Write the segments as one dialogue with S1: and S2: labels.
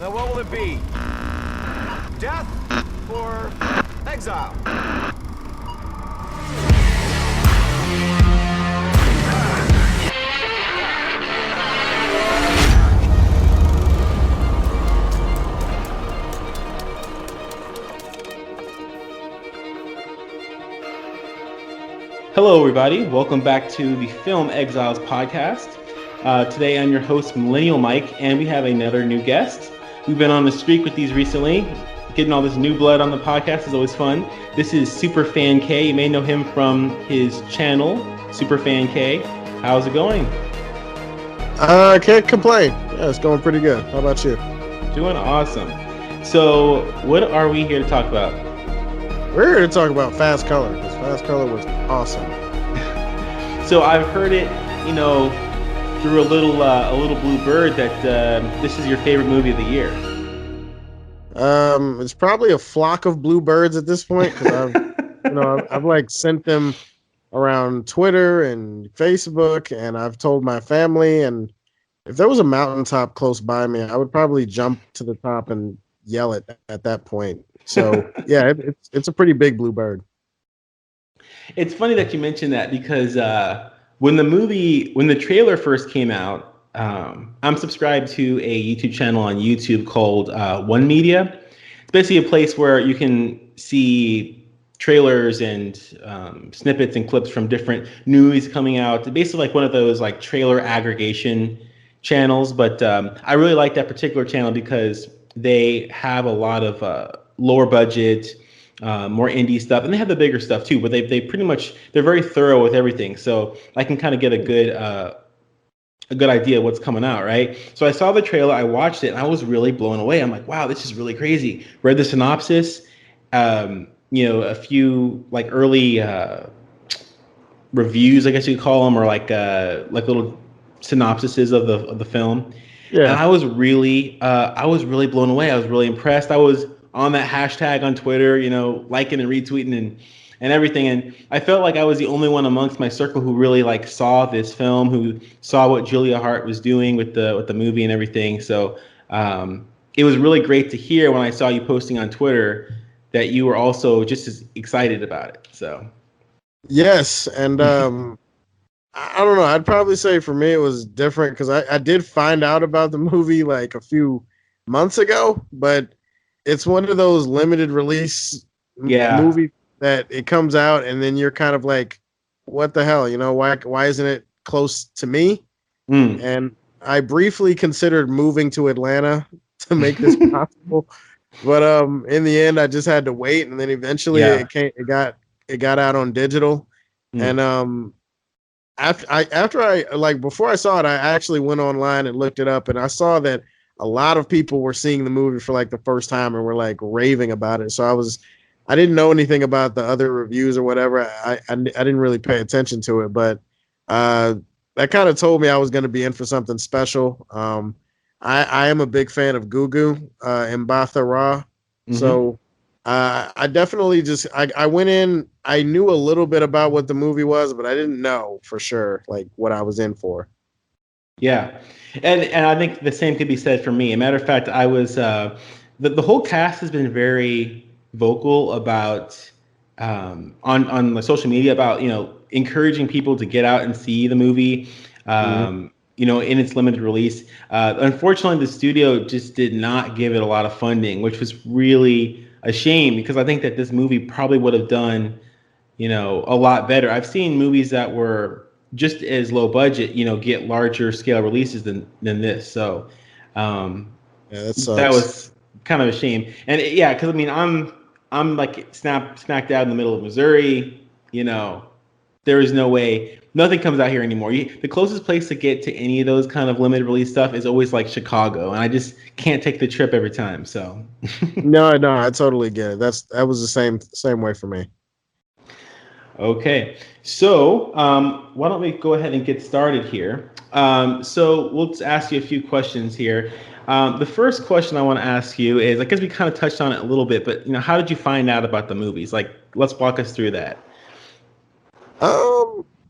S1: Now what will it be? Death or exile?
S2: Hello, everybody. Welcome back to the Film Exiles podcast. Today, I'm your host, Millennial Mike, and we have another new guest. We've been on the streak with these recently. Getting all this new blood on the podcast is always fun. This is Superfan K. You may know him from his channel, Superfan K. How's it going?
S3: I can't complain. Yeah, it's going pretty good. How about you?
S2: Doing awesome. So, what are we here to talk about?
S3: We're here to talk about Fast Color, because Fast Color was awesome.
S2: So I've heard it, through a little Bluebird that this is your favorite movie of the year.
S3: It's probably a flock of bluebirds at this point, because I've like sent them around Twitter and Facebook, and I've told my family, and if there was a mountaintop close by me, I would probably jump to the top and yell it at that point. So yeah, it's a pretty big bluebird.
S2: It's funny that you mentioned that because when the trailer first came out, I'm subscribed to a YouTube channel on YouTube called One Media. It's basically a place where you can see trailers and snippets and clips from different movies coming out. Basically like one of those like trailer aggregation channels. But I really like that particular channel because they have a lot of lower budget, more indie stuff, and they have the bigger stuff too. But they pretty much, they're very thorough with everything, so I can kind of get a good idea of what's coming out, right? So I saw the trailer, I watched it, and I was really blown away. I'm like, wow, this is really crazy. Read the synopsis, a few like early reviews, I guess you could call them, or like little synopsises of the film. Yeah. And I was really blown away. I was really impressed. I was on that hashtag on Twitter, liking and retweeting and everything. And I felt like I was the only one amongst my circle who really like saw this film, who saw what Julia Hart was doing with the movie and everything. So it was really great to hear when I saw you posting on Twitter that you were also just as excited about it. So
S3: yes, and I don't know. I'd probably say for me it was different because I did find out about the movie like a few months ago, but it's one of those limited release movies that it comes out and then you're kind of like, what the hell? Why isn't it close to me? And I briefly considered moving to Atlanta to make this possible, but in the end I just had to wait, and then eventually it got out on digital, and before I saw it, I actually went online and looked it up, and I saw that a lot of people were seeing the movie for like the first time and were like raving about it. So I didn't know anything about the other reviews or whatever. I didn't really pay attention to it, but that kind of told me I was going to be in for something special. I am a big fan of Gugu Mbatha-Raw. Mm-hmm. So I definitely I went in, I knew a little bit about what the movie was, but I didn't know for sure like what I was in for.
S2: Yeah. And I think the same could be said for me. As a matter of fact, I was the whole cast has been very vocal about on the social media about encouraging people to get out and see the movie in its limited release. Unfortunately, the studio just did not give it a lot of funding, which was really a shame because I think that this movie probably would have done a lot better. I've seen movies that were just as low budget, get larger scale releases than this. So that was kind of a shame. And because I'm like smack dab in the middle of Missouri. There is no way, nothing comes out here anymore. The closest place to get to any of those kind of limited release stuff is always like Chicago, and I just can't take the trip every time. So
S3: no, I totally get it. That was the same way for me.
S2: Okay, so why don't we go ahead and get started here? So we'll just ask you a few questions here. The first question I want to ask you is, I guess we kind of touched on it a little bit, but how did you find out about the movies? Like, let's walk us through that.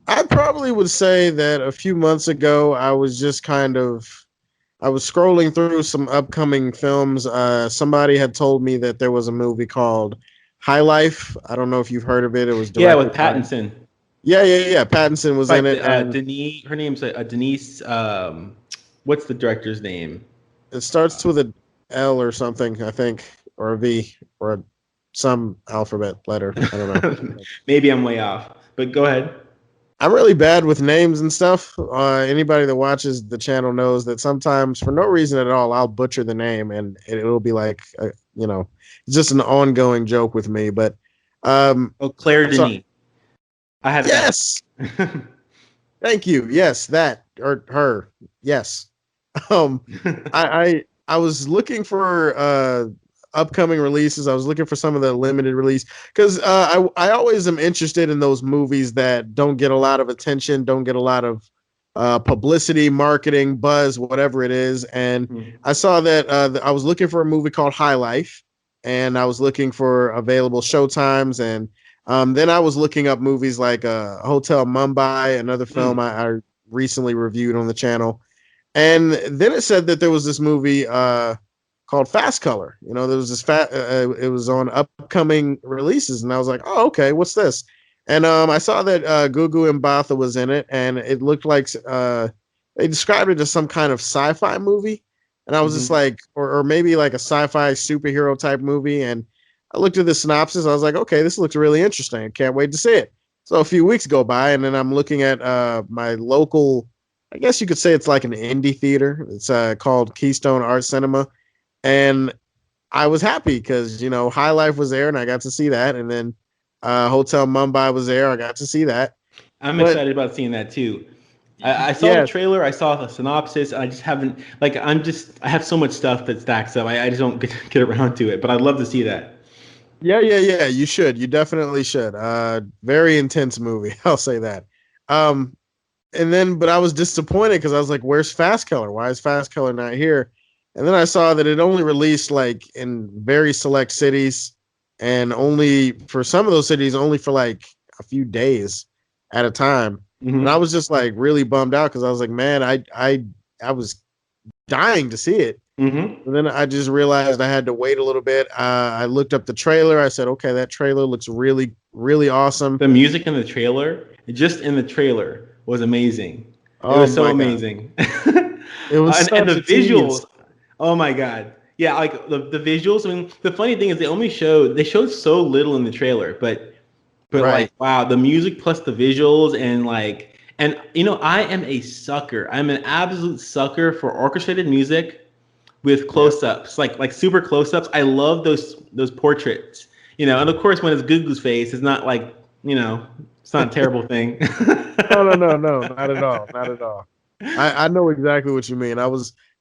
S3: I probably would say that a few months ago, I was just kind of I was scrolling through some upcoming films. Somebody had told me that there was a movie called High Life. I don't know if you've heard of it. It was
S2: Yeah,
S3: directed
S2: with Pattinson.
S3: Yeah. Pattinson was in
S2: Like
S3: it, and
S2: Denise, her name's Denise. What's the director's name?
S3: it starts with a L or something, I think, or a V, or some alphabet letter. I don't know.
S2: Maybe I'm way off, but go ahead.
S3: I'm really bad with names and stuff. Anybody that watches the channel knows that sometimes, for no reason at all, I'll butcher the name, and it'll be like, it's just an ongoing joke with me. But
S2: Claire Denis. I have
S3: yes. Thank you. Yes, that or her. Yes. I was looking for upcoming releases. I was looking for some of the limited release because I always am interested in those movies that don't get a lot of attention, don't get a lot of publicity, marketing, buzz, whatever it is. And I saw that I was looking for a movie called High Life, and I was looking for available showtimes, and then I was looking up movies like Hotel Mumbai, another film I recently reviewed on the channel. And then it said that there was this movie called Fast Color. There was this it was on upcoming releases, and I was like, oh, okay, what's this? And I saw that Gugu Mbatha was in it, and it looked like they described it as some kind of sci-fi movie. And I was just like, or maybe like a sci-fi superhero type movie. And I looked at the synopsis. I was like, okay, this looks really interesting. I can't wait to see it. So a few weeks go by, and then I'm looking at my local, I guess you could say it's like an indie theater. It's called Keystone Art Cinema. And I was happy because, High Life was there and I got to see that. And then Hotel Mumbai was there. I got to see that.
S2: I'm excited about seeing that too. I saw the trailer. I saw the synopsis. I just haven't, I have so much stuff that stacks up. I just don't get around to it, but I'd love to see that.
S3: Yeah. You should. You definitely should. Very intense movie. I'll say that. But I was disappointed because I was like, where's Fast Color? Why is Fast Color not here? And then I saw that it only released like in very select cities, and only for some of those cities, only for like a few days at a time. And I was just like really bummed out because I was like, man, I was dying to see it. And then I just realized I had to wait a little bit. I looked up the trailer. I said, okay, that trailer looks really, really awesome.
S2: The music in the trailer, just in the trailer, was amazing. It was so amazing.
S3: It was
S2: and the visuals. Oh my god. Yeah, like the visuals. I mean, the funny thing is they showed so little in the trailer, but like, wow, the music plus the visuals and I am a sucker. I'm an absolute sucker for orchestrated music with close-ups, like super close-ups. I love those portraits. And of course when it's Gugu's face, it's not like, it's not a terrible thing.
S3: No, not at all. Not at all. I know exactly what you mean.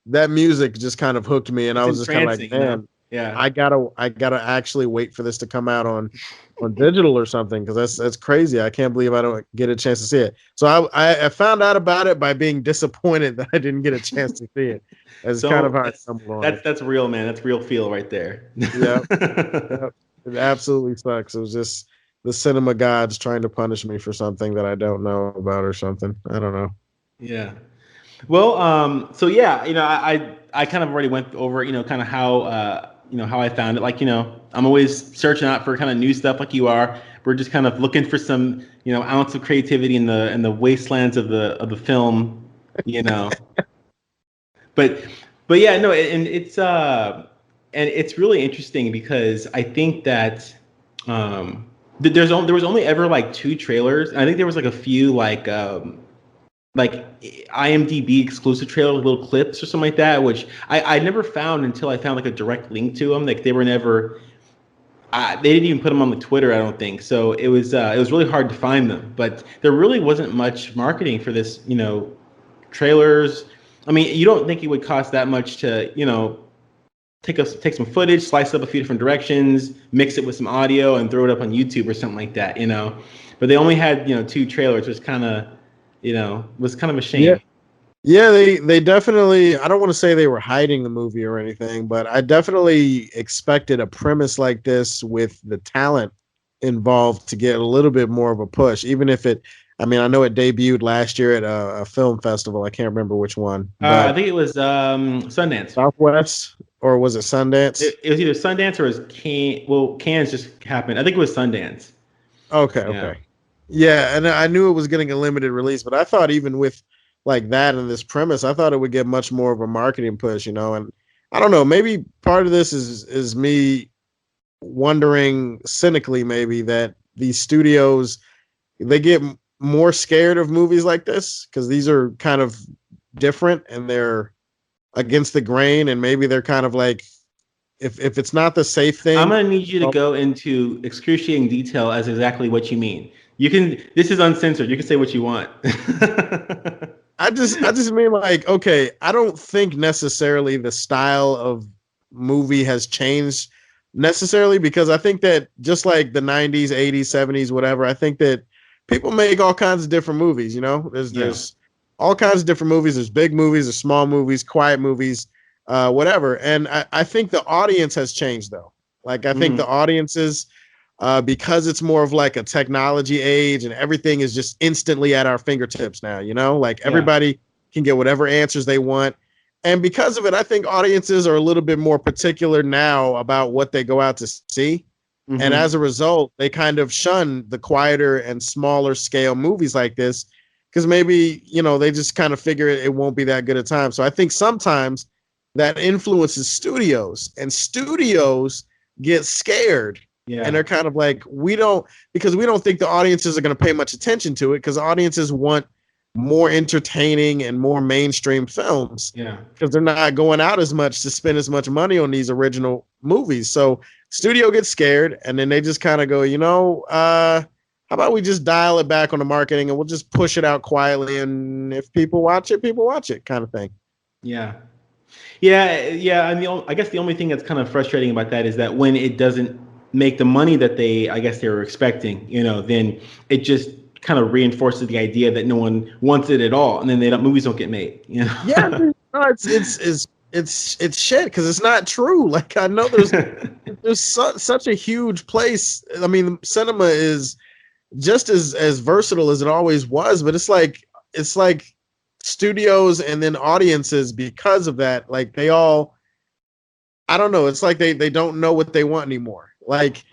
S3: That music just kind of hooked me, and I was just kind of like, man, yeah, I gotta actually wait for this to come out on digital or something, because that's crazy. I can't believe I don't get a chance to see it. So I found out about it by being disappointed that I didn't get a chance to see it. That's kind of how I stumbled on it.
S2: That's real, man. That's real feel right there.
S3: Yeah. It absolutely sucks. It was just the cinema gods trying to punish me for something that I don't know about or something. I don't know.
S2: Yeah. Well, so yeah, I kind of already went over, kind of how, how I found it. Like, I'm always searching out for kind of new stuff like you are. We're just kind of looking for some, ounce of creativity in the wastelands of the film, But yeah, no, and it's really interesting because I think that there was only ever like 2 trailers. I think there was like a few like IMDb exclusive trailer, little clips or something like that, which I never found until I found like a direct link to them. Like they were never, they didn't even put them on the Twitter, I don't think. So it was really hard to find them. But there really wasn't much marketing for this, trailers. I mean, you don't think it would cost that much to, take some footage, slice up a few different directions, mix it with some audio, and throw it up on YouTube or something like that, But they only had 2 trailers, which kind of, was kind of a shame.
S3: Yeah, they definitely, I don't want to say they were hiding the movie or anything, but I definitely expected a premise like this with the talent involved to get a little bit more of a push, even if it, I mean, I know it debuted last year at a film festival. I can't remember which one.
S2: I think it was Sundance.
S3: Southwest, or was it Sundance?
S2: It was either Sundance or it was Cannes. Well, Cannes just happened. I think it was Sundance.
S3: Okay. Yeah, and I knew it was getting a limited release, but I thought even with like that and this premise, I thought it would get much more of a marketing push, you know. And I don't know, maybe part of this is me wondering cynically maybe that these studios, they get more scared of movies like this because these are kind of different and they're against the grain, and maybe they're kind of like, if it's not the safe thing.
S2: I'm gonna need you to go into excruciating detail as exactly what you mean. You can. This is uncensored. You can say what you want.
S3: I just mean, like, okay, I don't think necessarily the style of movie has changed necessarily, because I think that just like the 90s, 80s, 70s, whatever, I think that people make all kinds of different movies, you know? There's all kinds of different movies. There's big movies, there's small movies, quiet movies, whatever. And I think the audience has changed, though. Like, I think the audiences, because it's more of like a technology age and everything is just instantly at our fingertips now, you know? Like, everybody can get whatever answers they want. And because of it, I think audiences are a little bit more particular now about what they go out to see. And as a result, they kind of shun the quieter and smaller scale movies like this because maybe, you know, they just kind of figure it won't be that good a time. So I think sometimes that influences studios, and studios get scared. Yeah. And they're kind of like, we don't think the audiences are going to pay much attention to it, because audiences want more entertaining and more mainstream films. Yeah. Because they're not going out as much to spend as much money on these original movies. So studio gets scared, and then they just kind of go, you know, how about we just dial it back on the marketing and we'll just push it out quietly, and if people watch it kind of thing. Yeah.
S2: And I guess the only thing that's kind of frustrating about that is that when it doesn't make the money that they were expecting, you know, then it just kind of reinforces the idea that no one wants it at all, and then movies don't get made. You know?
S3: Yeah, no, it's shit, because it's not true. Like, I know there's such a huge place. I mean, cinema is just as versatile as it always was, but it's like studios and then audiences, because of that, like, they all, I don't know, it's like they don't know what they want anymore. Like,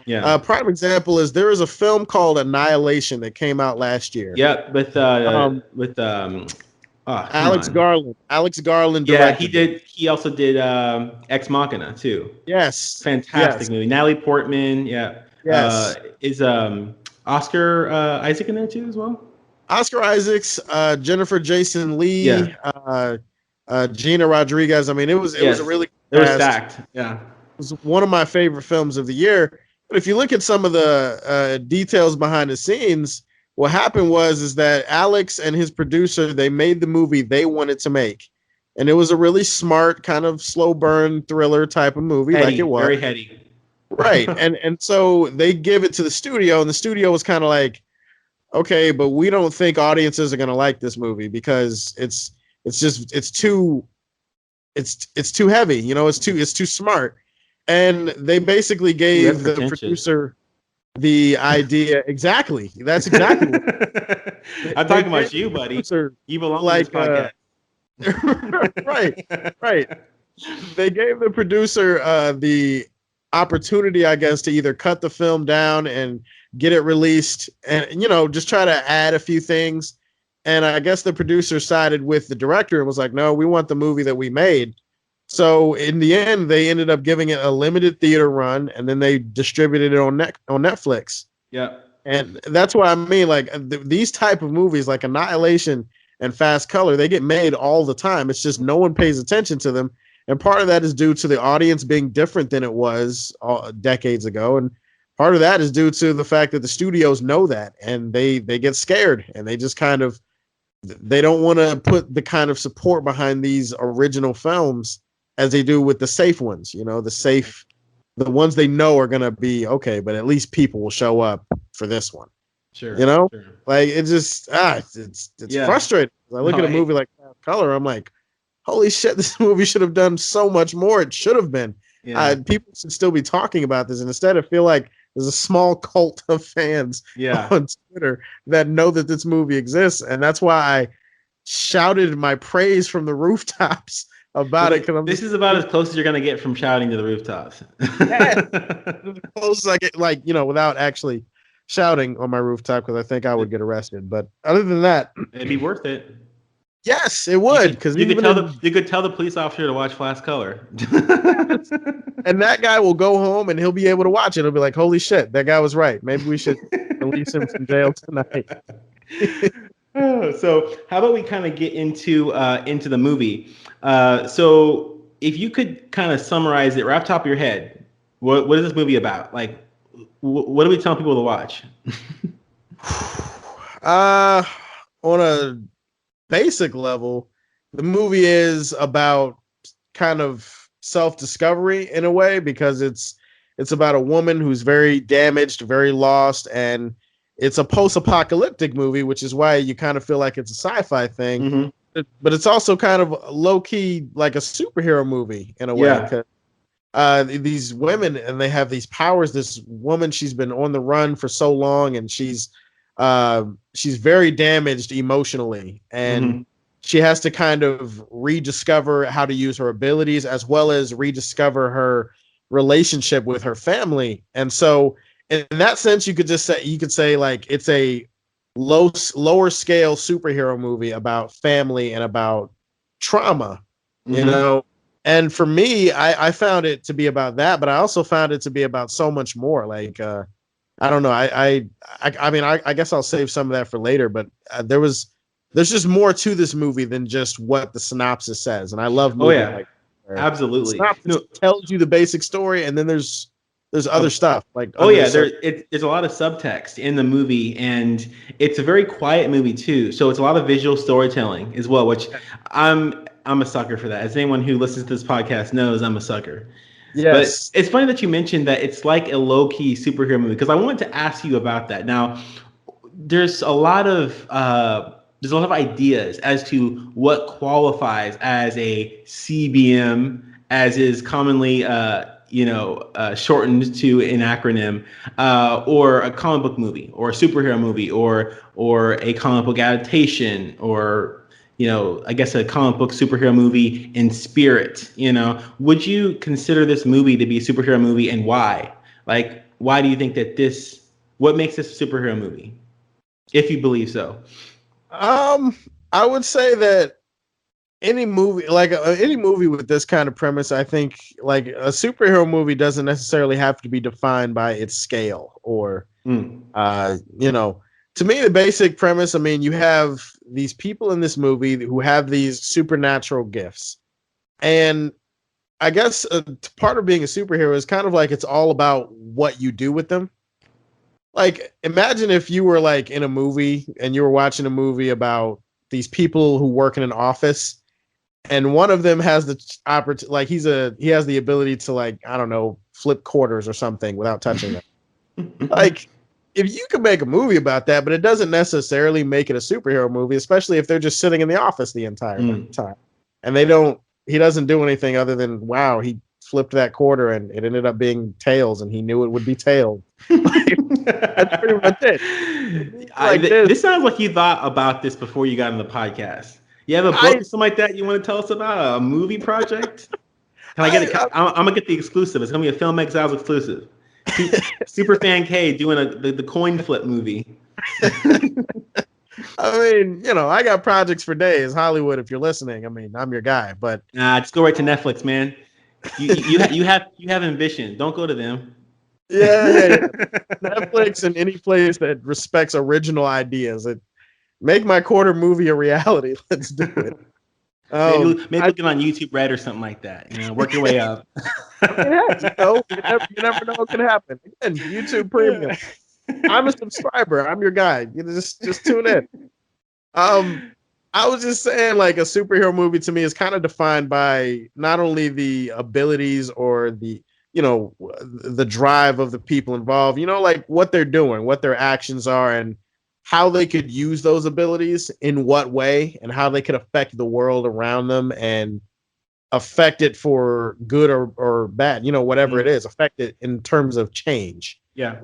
S3: prime example is there is a film called Annihilation that came out last year.
S2: Yeah, with Alex
S3: Garland. Alex Garland directed.
S2: Yeah, he also did Ex Machina too.
S3: Yes,
S2: fantastic movie. Natalie Portman. Yeah.
S3: Yes.
S2: Is Oscar Isaac in there too as well?
S3: Oscar Isaacs, Jennifer Jason Leigh, Gina Rodriguez. I mean, it was a really
S2: it was stacked. Yeah.
S3: It was one of my favorite films of the year. But if you look at some of the details behind the scenes, what happened was that Alex and his producer, they made the movie they wanted to make. And it was a really smart, kind of slow burn thriller type of movie,
S2: heady,
S3: like it was.
S2: Very heady.
S3: Right. and so they give it to the studio, and the studio was kind of like, okay, but we don't think audiences are going to like this movie because it's too heavy, you know, it's too smart. And they basically gave the producer the idea. Exactly. That's exactly.
S2: I'm talking about you, buddy. You belong on this podcast.
S3: Right. They gave the producer the opportunity, I guess, to either cut the film down and get it released, and, you know, just try to add a few things. And I guess the producer sided with the director and was like, no, we want the movie that we made. So in the end, they ended up giving it a limited theater run, and then they distributed it on Netflix.
S2: Yeah.
S3: And that's what I mean. Like, these type of movies like Annihilation and Fast Color, they get made all the time. It's just no one pays attention to them. And part of that is due to the audience being different than it was decades ago. And part of that is due to the fact that the studios know that, and they get scared, and they just kind of, they don't want to put the kind of support behind these original films as they do with the safe ones, you know, the ones they know are going to be okay, but at least people will show up for this one.
S2: Sure.
S3: You know,
S2: sure.
S3: Like, it just, it's frustrating. I look at a movie like Color, I'm like, holy shit, this movie should have done so much more. It should have been. Yeah. People should still be talking about this. And instead, I feel like there's a small cult of fans on Twitter that know that this movie exists, and that's why I shouted my praise from the rooftops about it.
S2: This is about as close as you're gonna get from shouting to the rooftops.
S3: As close as I get, like, without actually shouting on my rooftop, because I think I would get arrested. But other than that,
S2: it'd be worth it.
S3: Yes, it would, because
S2: you could tell the police officer to watch Flash Color,
S3: and that guy will go home and he'll be able to watch it. He'll be like, "Holy shit, that guy was right. Maybe we should release him from jail tonight."
S2: So, how about we kind of get into the movie? So, if you could kind of summarize it right off the top of your head, what is this movie about? Like, what are we telling people to watch?
S3: On a basic level, the movie is about kind of self-discovery in a way, because it's about a woman who's very damaged, very lost, and it's a post-apocalyptic movie, which is why you kind of feel like it's a sci-fi thing. Mm-hmm. But it's also kind of low-key like a superhero movie in a way. These women, and they have these powers. This woman, she's been on the run for so long, and she's very damaged emotionally, and she has to kind of rediscover how to use her abilities, as well as rediscover her relationship with her family. And so in that sense, you could say like it's a lower scale superhero movie about family and about trauma, and for me, I found it to be about that, but I also found it to be about so much more. Like, I don't know. I mean, I guess I'll save some of that for later, but there's just more to this movie than just what the synopsis says. And I love movies like that.
S2: Absolutely.
S3: The synopsis tells you the basic story, and then there's other stuff like
S2: there's a lot of subtext in the movie, and it's a very quiet movie too. So it's a lot of visual storytelling as well, which I'm a sucker for that. As anyone who listens to this podcast knows, I'm a sucker.
S3: Yes.
S2: But it's funny that you mentioned that it's like a low-key superhero movie, because I wanted to ask you about that. Now, there's a lot of ideas as to what qualifies as a CBM, as is commonly shortened to an acronym, or a comic book movie, or a superhero movie, or a comic book adaptation, or I guess a comic book superhero movie in spirit. Would you consider this movie to be a superhero movie, and why? Like, why do you think that what makes this a superhero movie, if you believe so?
S3: I would say that any movie with this kind of premise, I think like a superhero movie doesn't necessarily have to be defined by its scale or, to me, the basic premise, I mean, you have these people in this movie who have these supernatural gifts. And I guess part of being a superhero is kind of like it's all about what you do with them. Like, imagine if you were like in a movie and you were watching a movie about these people who work in an office, and one of them has the like he has the ability to, like, I don't know, flip quarters or something without touching them. Like, if you could make a movie about that, but it doesn't necessarily make it a superhero movie, especially if they're just sitting in the office the entire time, and he doesn't do anything other than, wow, he flipped that quarter and it ended up being tails, and he knew it would be tails. That's pretty much it.
S2: This sounds like you thought about this before you got on the podcast. You have a book or something like that you want to tell us about? A movie project? Can I get it? I'm gonna get the exclusive. It's gonna be a Film Exiles exclusive. Superfan K doing the coin flip movie.
S3: I mean, I got projects for days. Hollywood, if you're listening, I mean, I'm your guy. But
S2: just go right to Netflix, man. You have ambition. Don't go to them.
S3: Yeah. Netflix and any place that respects original ideas. Make my quarter movie a reality. Let's do it.
S2: Maybe looking on YouTube Red or something like that. Work your way up.
S3: You never know what can happen. Again, YouTube Premium. I'm a subscriber. I'm your guy. Just tune in. I was just saying, like, a superhero movie to me is kind of defined by not only the abilities or the drive of the people involved, like what they're doing, what their actions are, and how they could use those abilities in what way, and how they could affect the world around them and affect it for good or bad, whatever it is, affect it in terms of change.
S2: Yeah.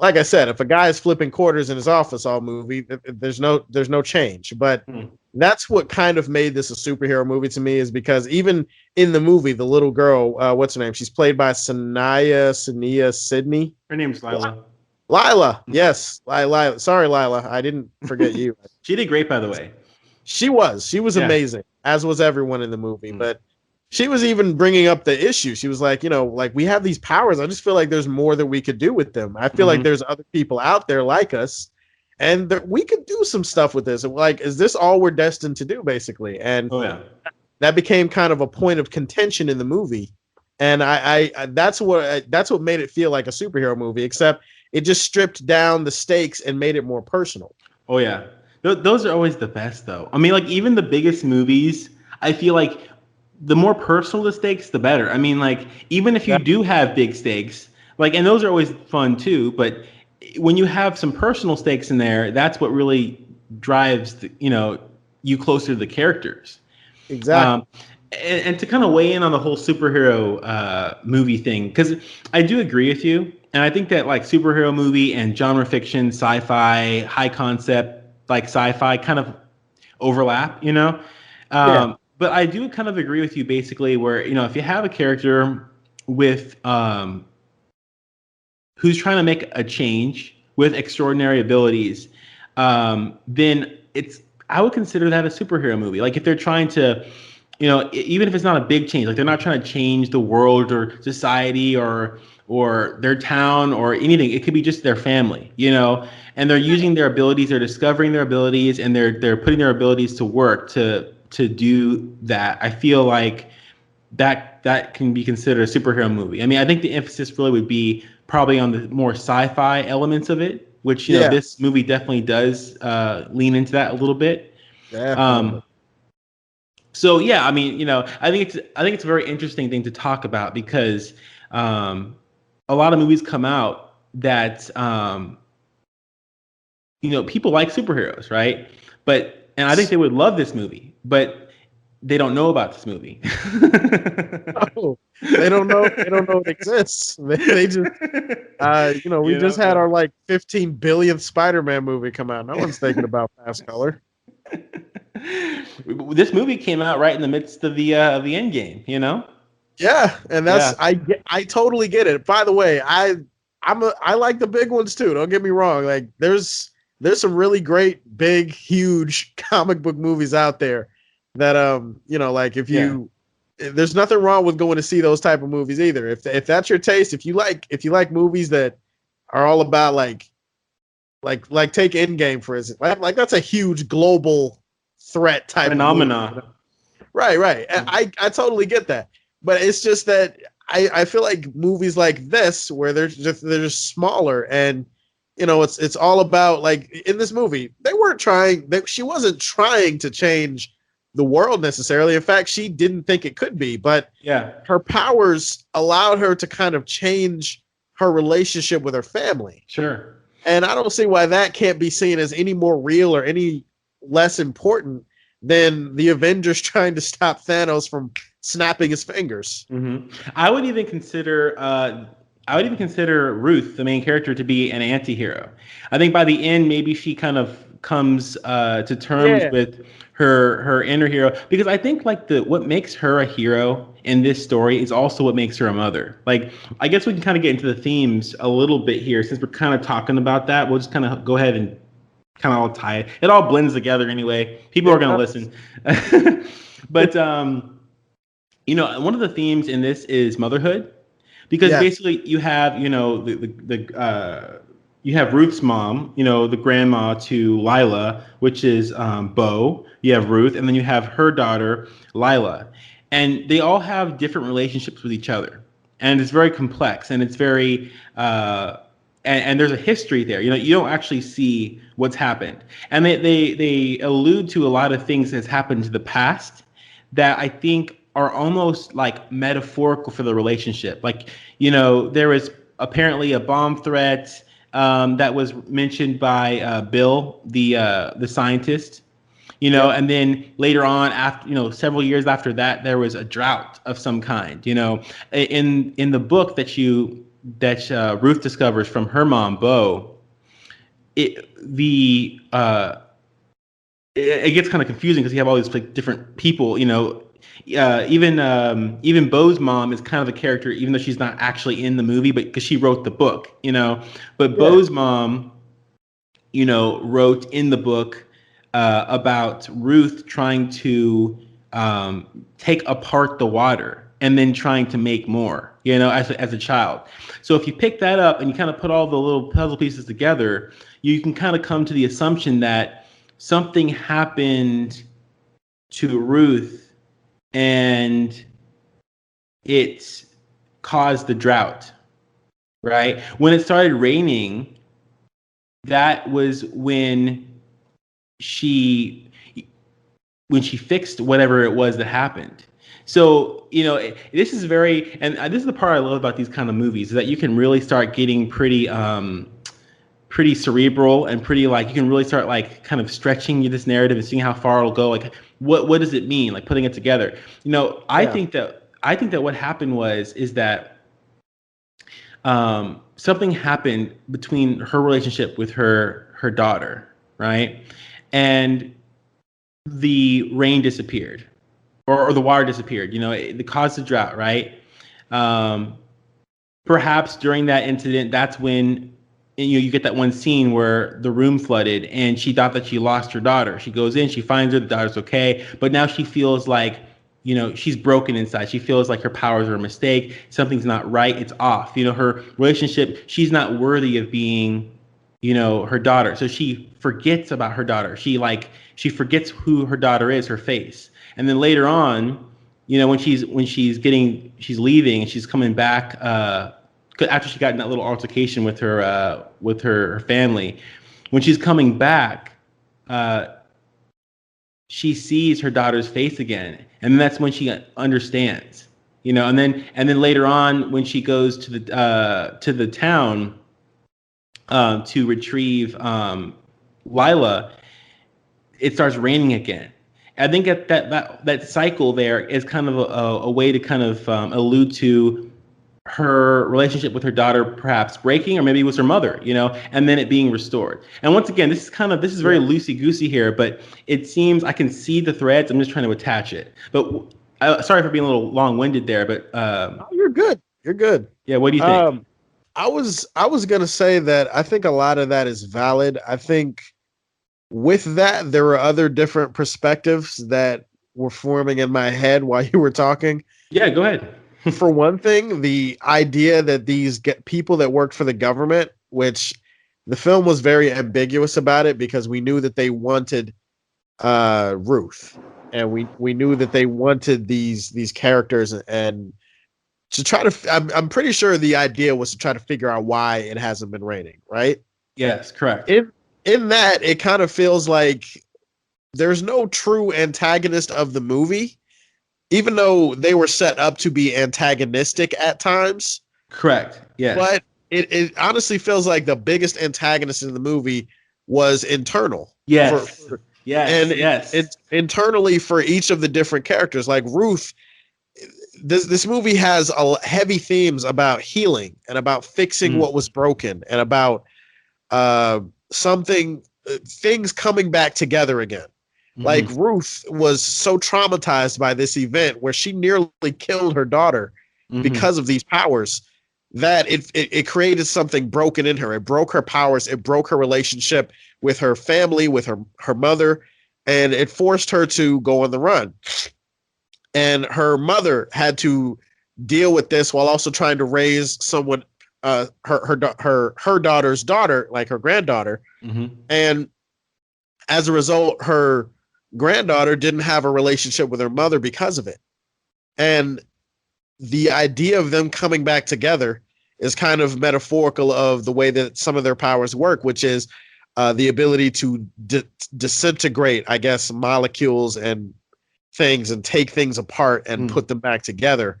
S3: Like I said, if a guy is flipping quarters in his office all movie, there's no change. But that's what kind of made this a superhero movie to me, is because even in the movie, the little girl, what's her name? She's played by Sania Sidney.
S2: Her name's Lila.
S3: Lila, yes, Lila. Sorry, Lila, I didn't forget you.
S2: She did great, by the way.
S3: She was amazing, as was everyone in the movie. But she was even bringing up the issue. She was like, like, we have these powers. I just feel like there's more that we could do with them. I feel like there's other people out there like us, and that we could do some stuff with this. Like, is this all we're destined to do, basically? And that became kind of a point of contention in the movie. And I that's what made it feel like a superhero movie, except it just stripped down the stakes and made it more personal.
S2: Oh yeah. Those are always the best, though. I mean, like, even the biggest movies, I feel like the more personal the stakes, the better. I mean, like, even if you do have big stakes, like, and those are always fun too, but when you have some personal stakes in there, that's what really drives, you closer to the characters.
S3: Exactly.
S2: And to kind of weigh in on the whole superhero movie thing, because I do agree with you. And I think that, like, superhero movie and genre fiction, sci-fi, high concept, like sci-fi kind of overlap, But I do kind of agree with you, basically, where, if you have a character with who's trying to make a change with extraordinary abilities, then I would consider that a superhero movie. Like, if they're trying to, even if it's not a big change, like, they're not trying to change the world or society or their town or anything. It could be just their family, and they're using their abilities, they're discovering their abilities, and they're putting their abilities to work to do that. I feel like that can be considered a superhero movie. I mean, I think the emphasis really would be probably on the more sci-fi elements of it, which this movie definitely does lean into that a little bit. So yeah, I mean, I think it's a very interesting thing to talk about, because a lot of movies come out that people like superheroes, right? And I think they would love this movie, but they don't know about this movie.
S3: Oh, they don't know it exists. They just we just had our like 15 billionth SpiderMan movie come out. No one's thinking about Fast Color.
S2: This movie came out right in the midst of the end game,
S3: Yeah, and that's I totally get it. By the way, I like the big ones too. Don't get me wrong. Like, there's some really great, big, huge comic book movies out there that like, there's nothing wrong with going to see those type of movies either. If that's your taste, if you like movies that are all about like take Endgame for instance, like that's a huge global threat type
S2: phenomenon.
S3: Right. And I totally get that. But it's just that I feel like movies like this, where they're just smaller, and it's all about, like, in this movie, she wasn't trying to change the world necessarily. In fact, she didn't think it could be, but her powers allowed her to kind of change her relationship with her family.
S2: Sure.
S3: And I don't see why that can't be seen as any more real or any less important than the Avengers trying to stop Thanos from snapping his fingers.
S2: Mm-hmm. I would even consider Ruth, the main character, to be an anti-hero. I think by the end, maybe she kind of comes to terms with her inner hero, because I think, like, what makes her a hero in this story is also what makes her a mother. Like, I guess we can kind of get into the themes a little bit here, since we're kind of talking about that. We'll just kind of go ahead and kind of all tie it. It all blends together anyway. People are going to listen. But one of the themes in this is motherhood, because basically you have you have Ruth's mom, the grandma to Lila, which is Bo. You have Ruth, and then you have her daughter Lila, and they all have different relationships with each other, and it's very complex, and it's very and there's a history there. You don't actually see what's happened, and they allude to a lot of things that's happened to the past that I think are almost like metaphorical for the relationship. Like, there was apparently a bomb threat that was mentioned by Bill, the scientist, and then later on, after, several years after that, there was a drought of some kind, in the book that you Ruth discovers from her mom, Bo, it gets kind of confusing because you have all these like different people, even Bo's mom is kind of a character, even though she's not actually in the movie, but because she wrote the book, But Bo's mom, wrote in the book about Ruth trying to take apart the water and then trying to make more, as a child. So if you pick that up and you kind of put all the little puzzle pieces together, you can kind of come to the assumption that something happened to Ruth and it caused the drought, right? When it started raining, that was when she fixed whatever it was that happened. So, this is this is the part I love about these kind of movies, is that you can really start getting pretty cerebral and pretty, like, you can really start like kind of stretching this narrative and seeing how far it'll go. Like, what does it mean? Like, putting it together. I think that what happened is that something happened between her relationship with her daughter, right? And the rain disappeared, or the water disappeared. It caused the drought, right? Perhaps during that incident, that's when you get that one scene where the room flooded and she thought that she lost her daughter. She goes in, she finds her, the daughter's okay, but now she feels like, she's broken inside. She feels like her powers are a mistake. Something's not right. It's off. Her relationship, she's not worthy of being, her daughter. So she forgets about her daughter. She forgets who her daughter is, her face. And then later on, when she's leaving and she's coming back, after she got in that little altercation with her family, when she's coming back, she sees her daughter's face again, and that's when she understands, And then later on, when she goes to the town to retrieve Lila, it starts raining again. I think that cycle there is kind of a way to kind of allude to her relationship with her daughter perhaps breaking, or maybe it was her mother, and then it being restored. And once again, this is very loosey-goosey here, but it seems I can see the threads. I'm just trying to attach it. But sorry for being a little long-winded there, but
S3: you're good. You're good.
S2: Yeah, what do you think?
S3: I was gonna say that I think a lot of that is valid. I think with that, there were other different perspectives that were forming in my head while you were talking.
S2: Yeah, go ahead.
S3: For one thing, the idea that these people that worked for the government, which the film was very ambiguous about it, because we knew that they wanted Ruth, and we knew that they wanted these characters, and to try to, I'm pretty sure the idea was to try to figure out why it hasn't been raining, right?
S2: Yes, correct.
S3: In that, it kind of feels like there's no true antagonist of the movie, even though they were set up to be antagonistic at times.
S2: Correct. Yeah.
S3: But it honestly feels like the biggest antagonist in the movie was internal.
S2: Yes.
S3: Yes. It's internally for each of the different characters. Like Ruth, this movie has heavy themes about healing and about fixing what was broken, and about things coming back together again. Like Ruth was so traumatized by this event where she nearly killed her daughter because of these powers, that it created something broken in her. It broke her powers. It broke her relationship with her family, with her mother, and it forced her to go on the run. And her mother had to deal with this while also trying to raise someone, her daughter's daughter, like her granddaughter. And as a result, her granddaughter didn't have a relationship with her mother because of it. And the idea of them coming back together is kind of metaphorical of the way that some of their powers work, which is the ability to disintegrate, I guess, molecules and things, and take things apart and put them back together.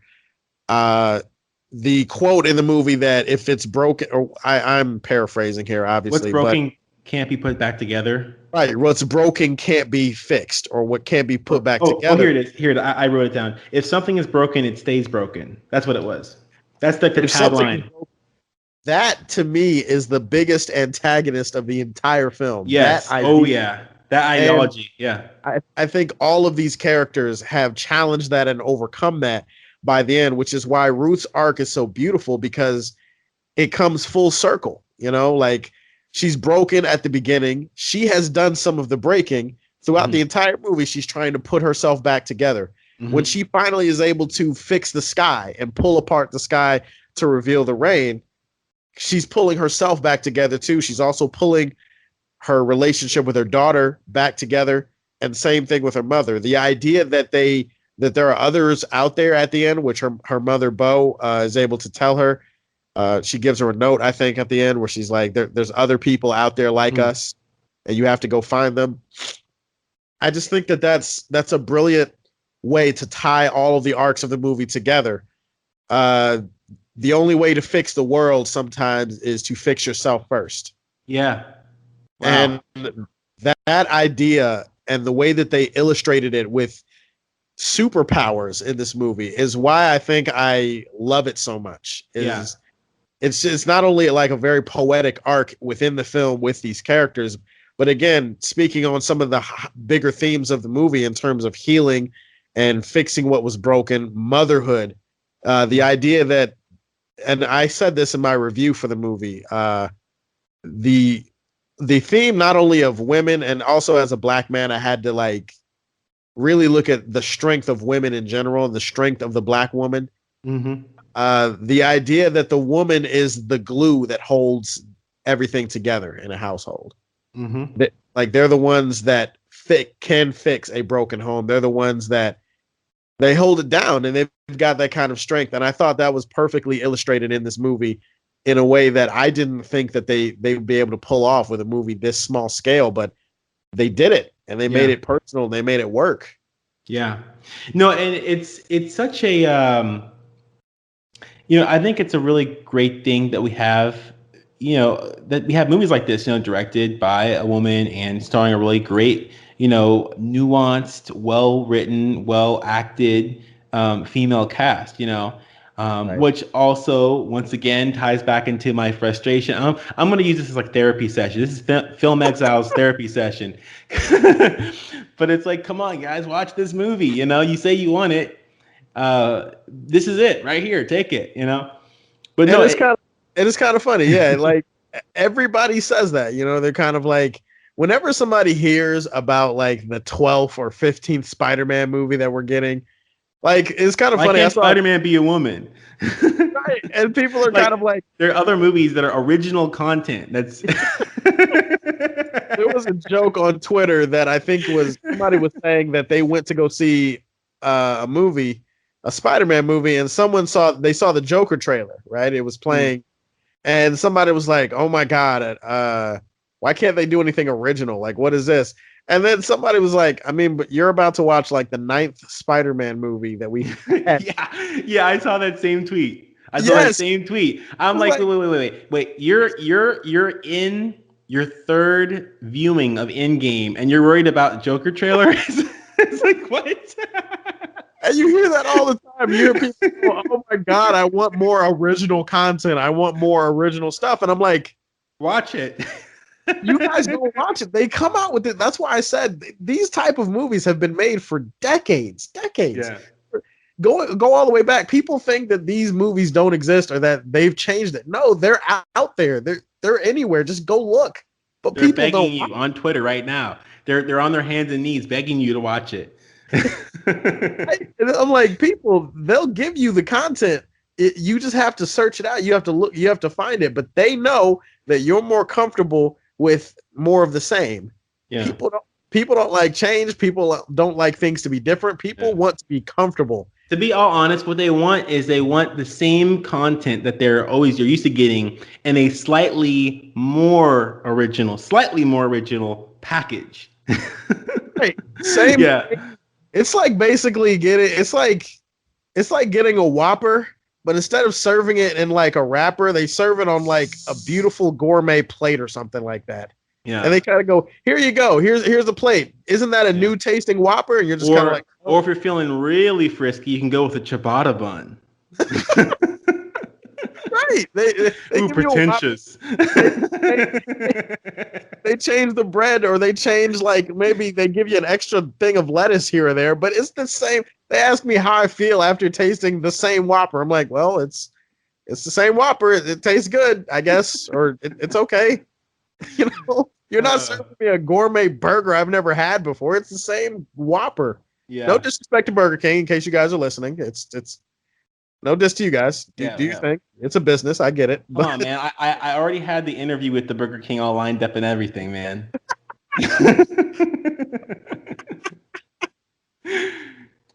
S3: The quote in the movie that if it's broken, or I'm paraphrasing here, obviously.
S2: What's broken can't be put back together.
S3: Right. What's broken can't be fixed, or what can't be put back together.
S2: Oh, here it is. Here, I wrote it down. If something is broken, it stays broken. That's what it was. That's the tagline.
S3: that to me is the biggest antagonist of the entire film.
S2: Yes.
S3: That
S2: Oh
S3: idea.
S2: yeah. That ideology. Yeah.
S3: I think all of these characters have challenged that and overcome that by the end, which is why Ruth's arc is so beautiful because it comes full circle. You know, like she's broken at the beginning. She has done some of the breaking throughout the entire movie. She's trying to put herself back together. When she finally is able to fix the sky and pull apart the sky to reveal the rain, she's pulling herself back together too. She's also pulling her relationship with her daughter back together, and same thing with her mother. The idea that there are others out there at the end, which her mother Bo is able to tell her. She gives her a note, I think, at the end where she's like, "There's other people out there like us, and you have to go find them." I just think that's a brilliant way to tie all of the arcs of the movie together. The only way to fix the world sometimes is to fix yourself first.
S2: Yeah. Wow.
S3: And that idea and the way that they illustrated it with superpowers in this movie is why I think I love it so much. It's not only like a very poetic arc within the film with these characters, but again, speaking on some of the bigger themes of the movie in terms of healing and fixing what was broken, motherhood, the idea that, and I said this in my review for the movie, the theme not only of women, and also as a black man, I had to like really look at the strength of women in general and the strength of the black woman. The idea that the woman is the glue that holds everything together in a household. That, like, they're the ones that can fix a broken home. They're the ones that they hold it down, and they've got that kind of strength. And I thought that was perfectly illustrated in this movie in a way that I didn't think that they would be able to pull off with a movie this small scale, but they did it, and they made it personal. They made it work. Yeah.
S2: No, and it's such a I think it's a really great thing that we have, that we have movies like this, directed by a woman and starring a really great, nuanced, well-written, well-acted female cast, right. Which also, once again, ties back into my frustration. I'm going to use this as like therapy session. This is Film Exiles therapy session. But it's like, come on, guys, watch this movie. You say you want it. This is it right here. Take it, But no,
S3: it's kind of funny. Yeah. Like everybody says that, they're kind of like, whenever somebody hears about like the 12th or 15th Spider-Man movie that we're getting, like, it's kind of funny.
S2: Why can't Spider-Man be a woman?
S3: Right. And people are kind of like,
S2: there are other movies that are original content. That's
S3: there was a joke on Twitter that I think somebody was saying that they went to go see a movie, a Spider-Man movie, and they saw the Joker trailer, right? It was playing, and somebody was like, "Oh my God, why can't they do anything original? Like, what is this?" And then somebody was like, "I mean, but you're about to watch like the 9th Spider-Man movie that we had."
S2: Yeah, I saw that same tweet. I'm like, wait. You're in your third viewing of Endgame, and you're worried about Joker trailer? It's like, what?
S3: And you hear that all the time. You hear people go, "Oh my God, I want more original content. I want more original stuff." And I'm like,
S2: watch it.
S3: You guys go watch it. They come out with it. That's why I said these type of movies have been made for decades. Yeah. Go all the way back. People think that these movies don't exist or that they've changed it. No, they're out there. They're anywhere. Just go look. But
S2: they're
S3: people
S2: begging you on Twitter right now. They're on their hands and knees begging you to watch it.
S3: I'm like, people, they'll give you the content. You just have to search it out. You have to look. You have to find it. But they know that you're more comfortable with more of the same. Yeah. People don't like change. People don't like things to be different. People want to be comfortable.
S2: To be all honest, what they want is they want the same content that they're used to getting in a slightly more original package.
S3: Right. Same. Yeah. It's like basically it's like getting a Whopper, but instead of serving it in like a wrapper, they serve it on like a beautiful gourmet plate or something like that. Yeah. And they kind of go, "Here you go. Here's a plate. Isn't that a new tasting Whopper?" And you're just kind of like,
S2: or if you're feeling really frisky, you can go with a ciabatta bun.
S3: right. They
S2: Ooh,
S3: give you a Whopper.
S2: pretentious.
S3: They change the bread, or they change, like, maybe they give you an extra thing of lettuce here or there, but it's the same. They ask me how I feel after tasting the same Whopper. I'm like, well, it's the same Whopper. It tastes good, I guess, or it's okay. You know, you're not serving me a gourmet burger I've never had before. It's the same Whopper.
S2: Yeah.
S3: No disrespect to Burger King, in case you guys are listening. It's no diss to you guys. Do you think it's a business? I get it.
S2: Come on, man. I already had the interview with the Burger King all lined up and everything, man.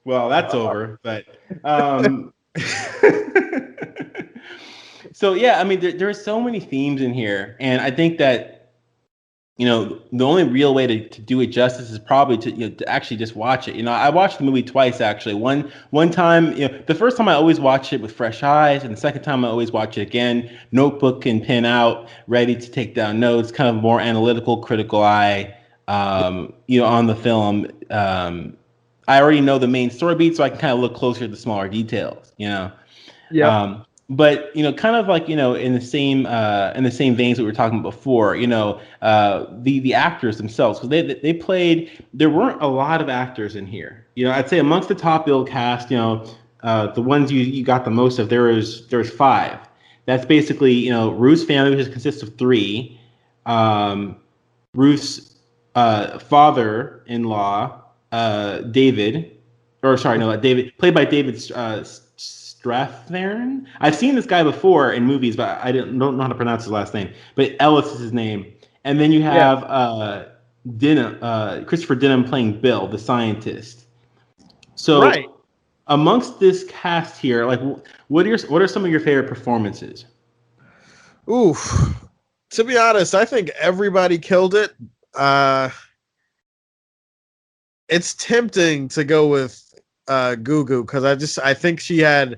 S2: Well, that's over. But so yeah, I mean, there are so many themes in here, and I think that the only real way to do it justice is probably to actually just watch it. I watched the movie twice actually. One time, the first time I always watch it with fresh eyes, and the second time I always watch it again, notebook and pen out, ready to take down notes, kind of more analytical, critical eye, on the film. I already know the main story beat, so I can kind of look closer at the smaller details. Yeah. But kind of like in the same veins that we were talking about before, the actors themselves, because they played. There weren't a lot of actors in here. I'd say amongst the top billed cast, the ones you got the most of, there's 5. That's basically Ruth's family, which consists of 3. Ruth's father-in-law, David, David, played by David Strathairn. I've seen this guy before in movies, but I don't know how to pronounce his last name. But Ellis is his name. And then you have Christopher Denham playing Bill, the scientist. So amongst this cast here, like, what are some of your favorite performances?
S3: Oof. To be honest, I think everybody killed it. It's tempting to go with Gugu, because I think she had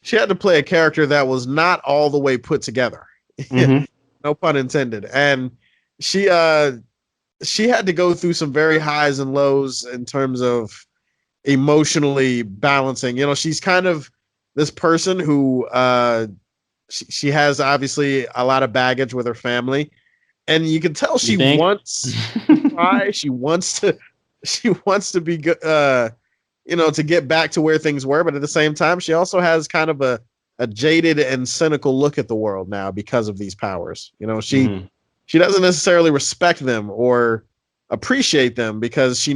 S3: to play a character that was not all the way put together. Mm-hmm. No pun intended. And she had to go through some very highs and lows in terms of emotionally balancing. She's kind of this person who she has obviously a lot of baggage with her family, and you can tell she wants to try. She wants to be good. To get back to where things were, but at the same time, she also has kind of a jaded and cynical look at the world now because of these powers. She doesn't necessarily respect them or appreciate them, because she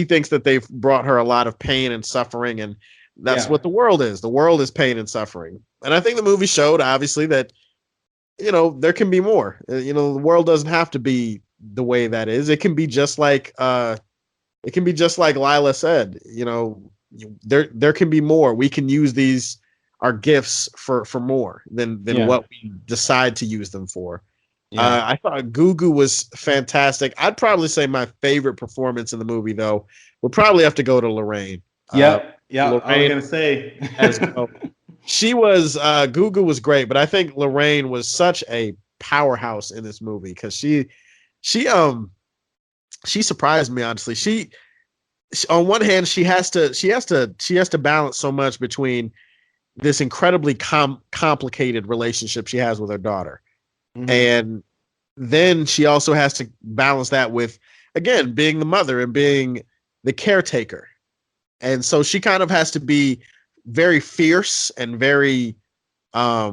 S3: thinks that they've brought her a lot of pain and suffering, and that's what the world is. The world is pain and suffering. And I think the movie showed, obviously, that there can be more. The world doesn't have to be the way that is. It can be just like Lila said, there can be more. We can use our gifts for more than what we decide to use them for. I thought Gugu was fantastic. I'd probably say my favorite performance in the movie, though, would probably have to go to Lorraine.
S2: Lorraine, I was going to say.
S3: She was, Gugu was great, but I think Lorraine was such a powerhouse in this movie, because she surprised me, honestly. She on one hand, she has to balance so much between this incredibly complicated relationship she has with her daughter, and then she also has to balance that with, again, being the mother and being the caretaker. And so she kind of has to be very fierce and very I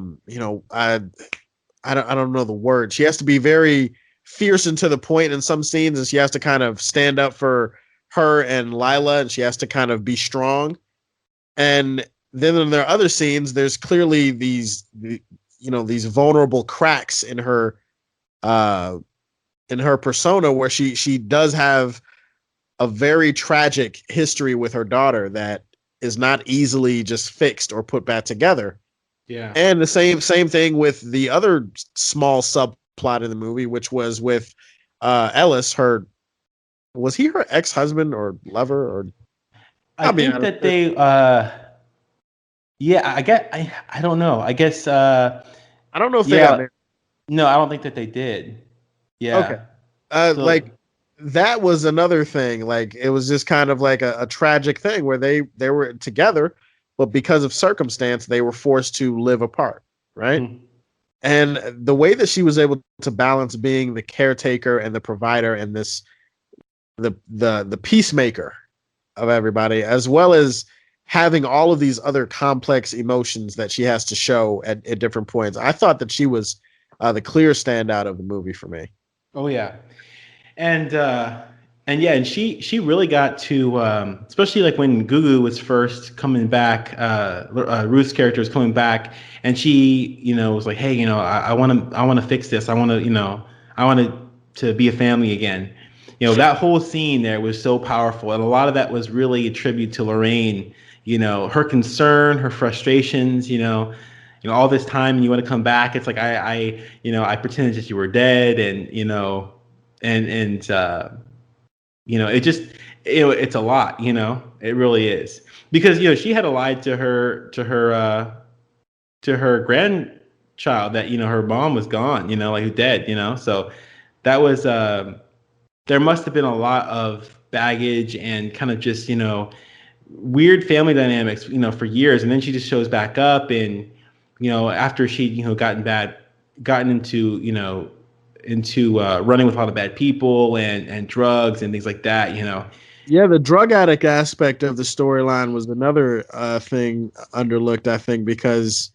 S3: don't know the word. She has to be very fierce and to the point in some scenes, and she has to kind of stand up for her and Lila, and she has to kind of be strong. And then in their other scenes, there's clearly these vulnerable cracks in her persona, where she does have a very tragic history with her daughter that is not easily just fixed or put back together.
S2: Yeah. And
S3: the same thing with the other small subplot in the movie, which was with Ellis. Was he her ex-husband or lover? Or
S2: I think that they I don't know. I guess I
S3: don't know if they got married.
S2: No, I don't think that they did. Yeah.
S3: Okay. That was another thing. Like, it was just kind of like a tragic thing where they were together, but because of circumstance, they were forced to live apart. right?
S2: Mhm.
S3: And the way that she was able to balance being the caretaker and the provider and the peacemaker of everybody, as well as having all of these other complex emotions that she has to show at different points. I thought that she was the clear standout of the movie for me.
S2: Oh yeah, and yeah, and she really got to especially like when Gugu was first coming back, Ruth's character was coming back, and she was like, hey, I want to fix this. I want to be a family again. That whole scene there was so powerful, and a lot of that was really a tribute to Lorraine. Her concern, her frustrations. All this time, and you want to come back. It's like I pretended that you were dead, and and it just it's a lot. It really is, because she had to lie to her grandchild that her mom was gone, like dead. So that was there must have been a lot of baggage and kind of just weird family dynamics for years, and then she just shows back up, and after she gotten into running with a lot of bad people and drugs and things like that.
S3: Yeah, the drug addict aspect of the storyline was another thing underlooked, I think, because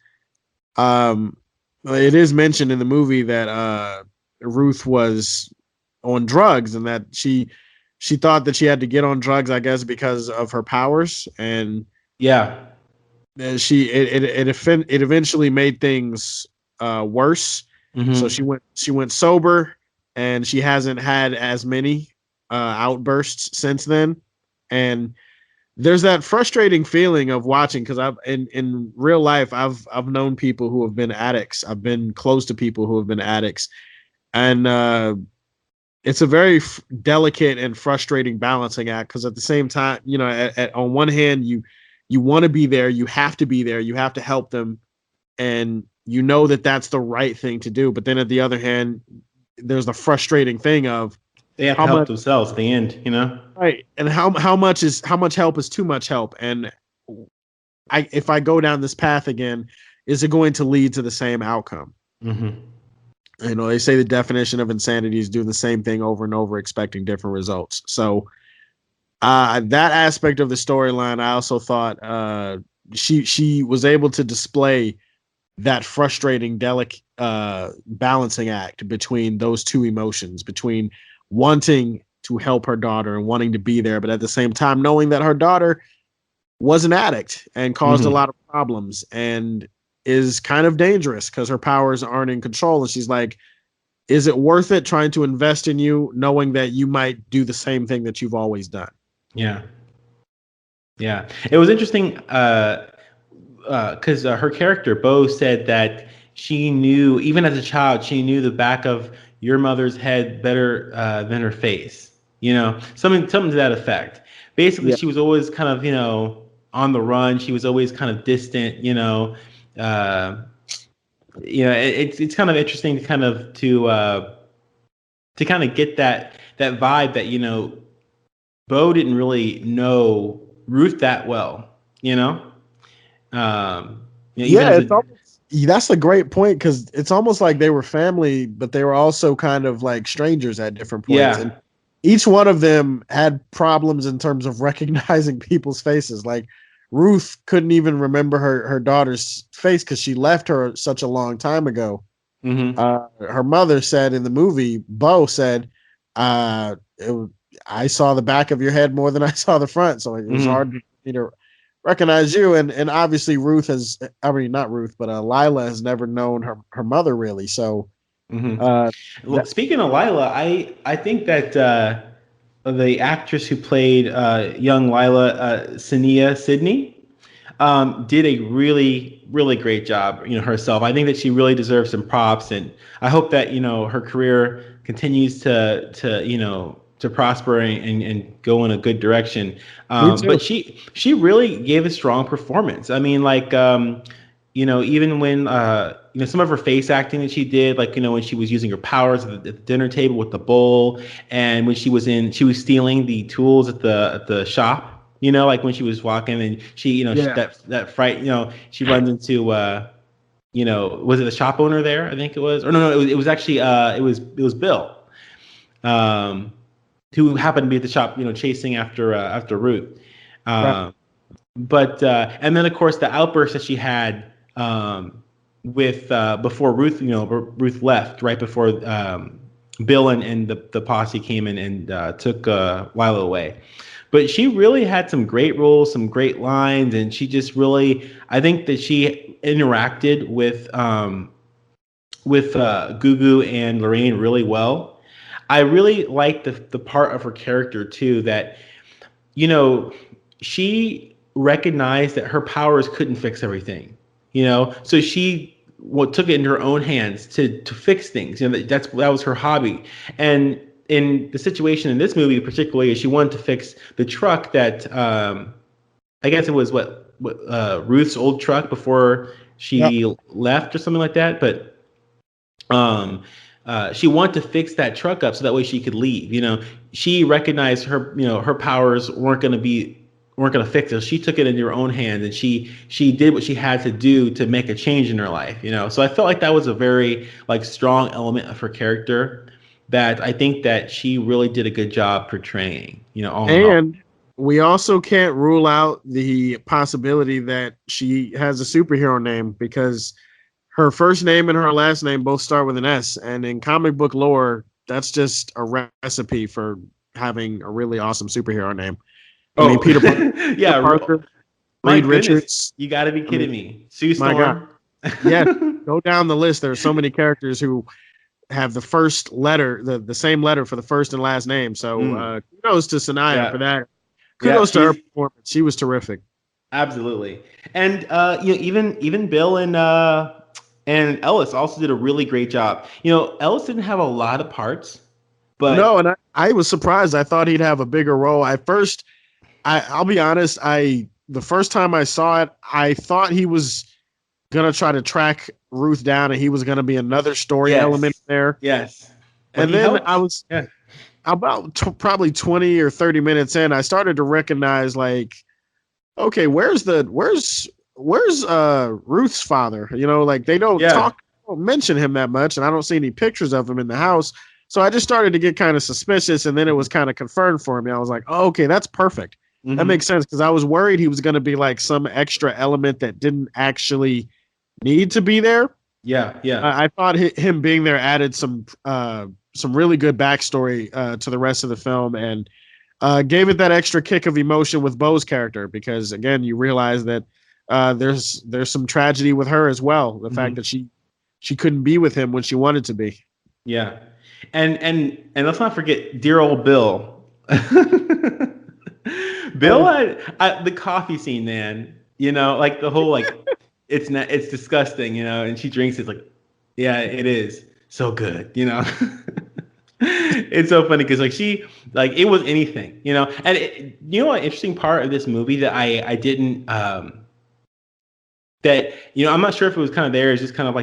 S3: it is mentioned in the movie that Ruth was on drugs, and that she thought that she had to get on drugs, I guess, because of her powers, and
S2: Yeah.
S3: it eventually made things worse.
S2: Mhm.
S3: So she went sober, and she hasn't had as many outbursts since then. And there's that frustrating feeling of watching, because I've in real life I've known people who have been addicts. I've been close to people who have been addicts, and it's a very delicate and frustrating balancing act, because at the same time, on one hand, you want to be there, you have to be there, you have to help them, and that that's the right thing to do. But then at the other hand, there's the frustrating thing of
S2: They have to help themselves at the end.
S3: right, and how much help is too much help, and if I go down this path again, is it going to lead to the same outcome?
S2: Mm-hmm.
S3: They say the definition of insanity is doing the same thing over and over, expecting different results. So that aspect of the storyline, I also thought she was able to display that frustrating, delicate balancing act between those two emotions, between wanting to help her daughter and wanting to be there, but at the same time knowing that her daughter was an addict and caused a lot of problems and is kind of dangerous because her powers aren't in control. And she's like, is it worth it trying to invest in you, knowing that you might do the same thing that you've always done?
S2: Yeah. Yeah. It was interesting because her character, Bo, said that she knew, even as a child, she knew the back of your mother's head better than her face. Something to that effect. Basically, she was always kind of, on the run. She was always kind of distant, it's kind of interesting to kind of get that vibe that Bo didn't really know Ruth that well,
S3: that's a great point, because it's almost like they were family, but they were also kind of like strangers at different points.
S2: Yeah.
S3: And each one of them had problems in terms of recognizing people's faces. Like Ruth couldn't even remember her daughter's face because she left her such a long time ago.
S2: Mm-hmm.
S3: Her mother said in the movie, Bo said, I saw the back of your head more than I saw the front. So it was hard for me to recognize you. And obviously not Ruth, but Lila has never known her mother really. So
S2: well, speaking of Lila, I think that the actress who played young Lila, Sania Sidney, did a really, really great job, herself. I think that she really deserves some props, and I hope that, her career continues to prosper and go in a good direction. But she really gave a strong performance. I mean, like, even when, some of her face acting that she did, like, when she was using her powers at the dinner table with the bowl, and when she was stealing the tools at the shop, like when she was walking and she, that fright, she runs into, was it the shop owner there? I think it was, or no, it was actually it was Bill, who happened to be at the shop, chasing after Ruth.
S3: Right.
S2: But and then of course the outburst that she had with before Ruth, Ruth left right before Bill and the posse came in and took Lila away. But she really had some great roles, some great lines, and she just really, I think that she interacted with Gugu and Lorraine really well. I really liked the part of her character too that, she recognized that her powers couldn't fix everything, so she took it into her own hands to fix things. That was her hobby. And in the situation in this movie, particularly, she wanted to fix the truck that I guess it was Ruth's old truck before she left or something like that. But she wanted to fix that truck up so that way she could leave. She recognized her powers weren't going to fix it. She took it into her own hands and she did what she had to do to make a change in her life. So I felt like that was a very strong element of her character that I think that she really did a good job portraying.
S3: And we also can't rule out the possibility that she has a superhero name, because her first name and her last name both start with an S, and in comic book lore, that's just a recipe for having a really awesome superhero name. I mean, Peter Parker,
S2: yeah,
S3: Parker, Reed Richards.
S2: You got to be kidding me. Sue
S3: My
S2: Storm.
S3: God. Yeah, go down the list. There are so many characters who have the first letter, the same letter for the first and last name. So kudos to Sanaya for that. Kudos to her performance. She was terrific.
S2: Absolutely. And even Bill and Ellis also did a really great job. Ellis didn't have a lot of parts, but
S3: no, and I was surprised. I thought he'd have a bigger role. I'll be honest, the first time I saw it, I thought he was gonna try to track Ruth down and he was gonna be another story element there.
S2: Yes.
S3: And then I was about probably 20 or 30 minutes in, I started to recognize okay, where's Ruth's father? They don't mention him that much, and I don't see any pictures of him in the house. So I just started to get kind of suspicious, and then it was kind of confirmed for me. I was like, oh, okay, that's perfect. Mm-hmm. That makes sense, because I was worried he was going to be some extra element that didn't actually need to be there.
S2: Yeah.
S3: I thought him being there added some really good backstory to the rest of the film, and gave it that extra kick of emotion with Bo's character, because again, you realize that there's some tragedy with her as well. The fact that she couldn't be with him when she wanted to be.
S2: Yeah. And let's not forget dear old Bill. Bill had the coffee scene, man. The whole it's disgusting, and she drinks it it is so good, It's so funny because she it was anything, and an interesting part of this movie that I didn't that I'm not sure if it was kind of there. It's just kind of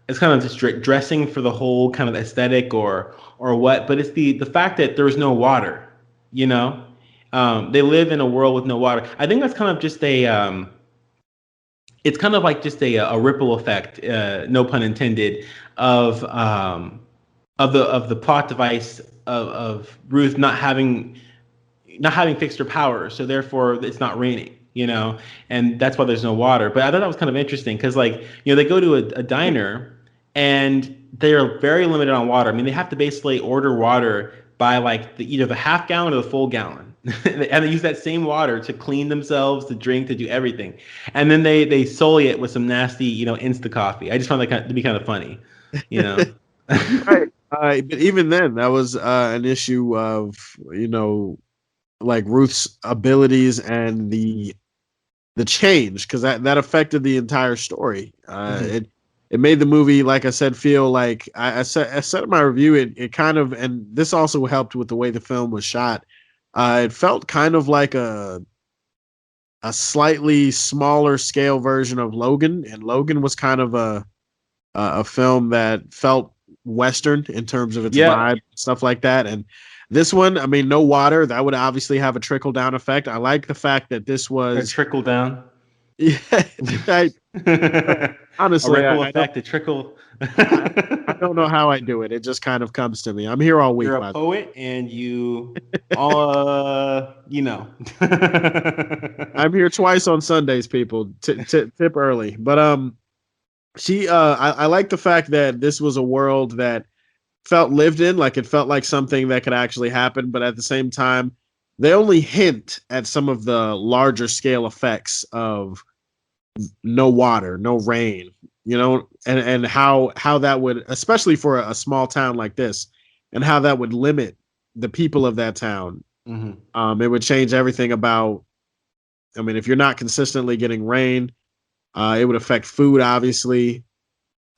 S2: it's kind of just dressing for the whole kind of aesthetic or what, but it's the fact that there's no water. They live in a world with no water. I think that's kind of just it's kind of just a ripple effect, no pun intended, of the plot device of Ruth not having fixed her powers, so therefore it's not raining, and that's why there's no water. But I thought that was kind of interesting because they go to a diner and they're very limited on water. I mean, they have to basically order water by either the half gallon or the full gallon, and they use that same water to clean themselves, to drink, to do everything, and then they sully it with some nasty Insta coffee. I just found that to be kind of funny,
S3: Right. But even then, that was an issue of Ruth's abilities and the change, because that affected the entire story. It made the movie, like I said, feel like I said in my review. It kind of, and this also helped with the way the film was shot. It felt kind of like a slightly smaller scale version of Logan, and Logan was kind of a film that felt Western in terms of its vibe, stuff like that. And this one, I mean, no water, that would obviously have a trickle down effect. I like the fact that this was
S2: a trickle down.
S3: Yeah, I,
S2: A
S3: honestly,
S2: ripple
S3: I don't.
S2: effect, a trickle.
S3: I don't know how I do it. It just kind of comes to me. I'm here all week,
S2: You're a
S3: by the way.
S2: poet, and you all, you know.
S3: I'm here twice on Sundays, people. Tip early, but I like the fact that this was a world that felt lived in, like it felt like something that could actually happen, but at the same time, they only hint at some of the larger scale effects of no water, no rain, and how that would, especially for a small town like this, and how that would limit the people of that town. It would change everything about. I mean, if you're not consistently getting rain, it would affect food, obviously.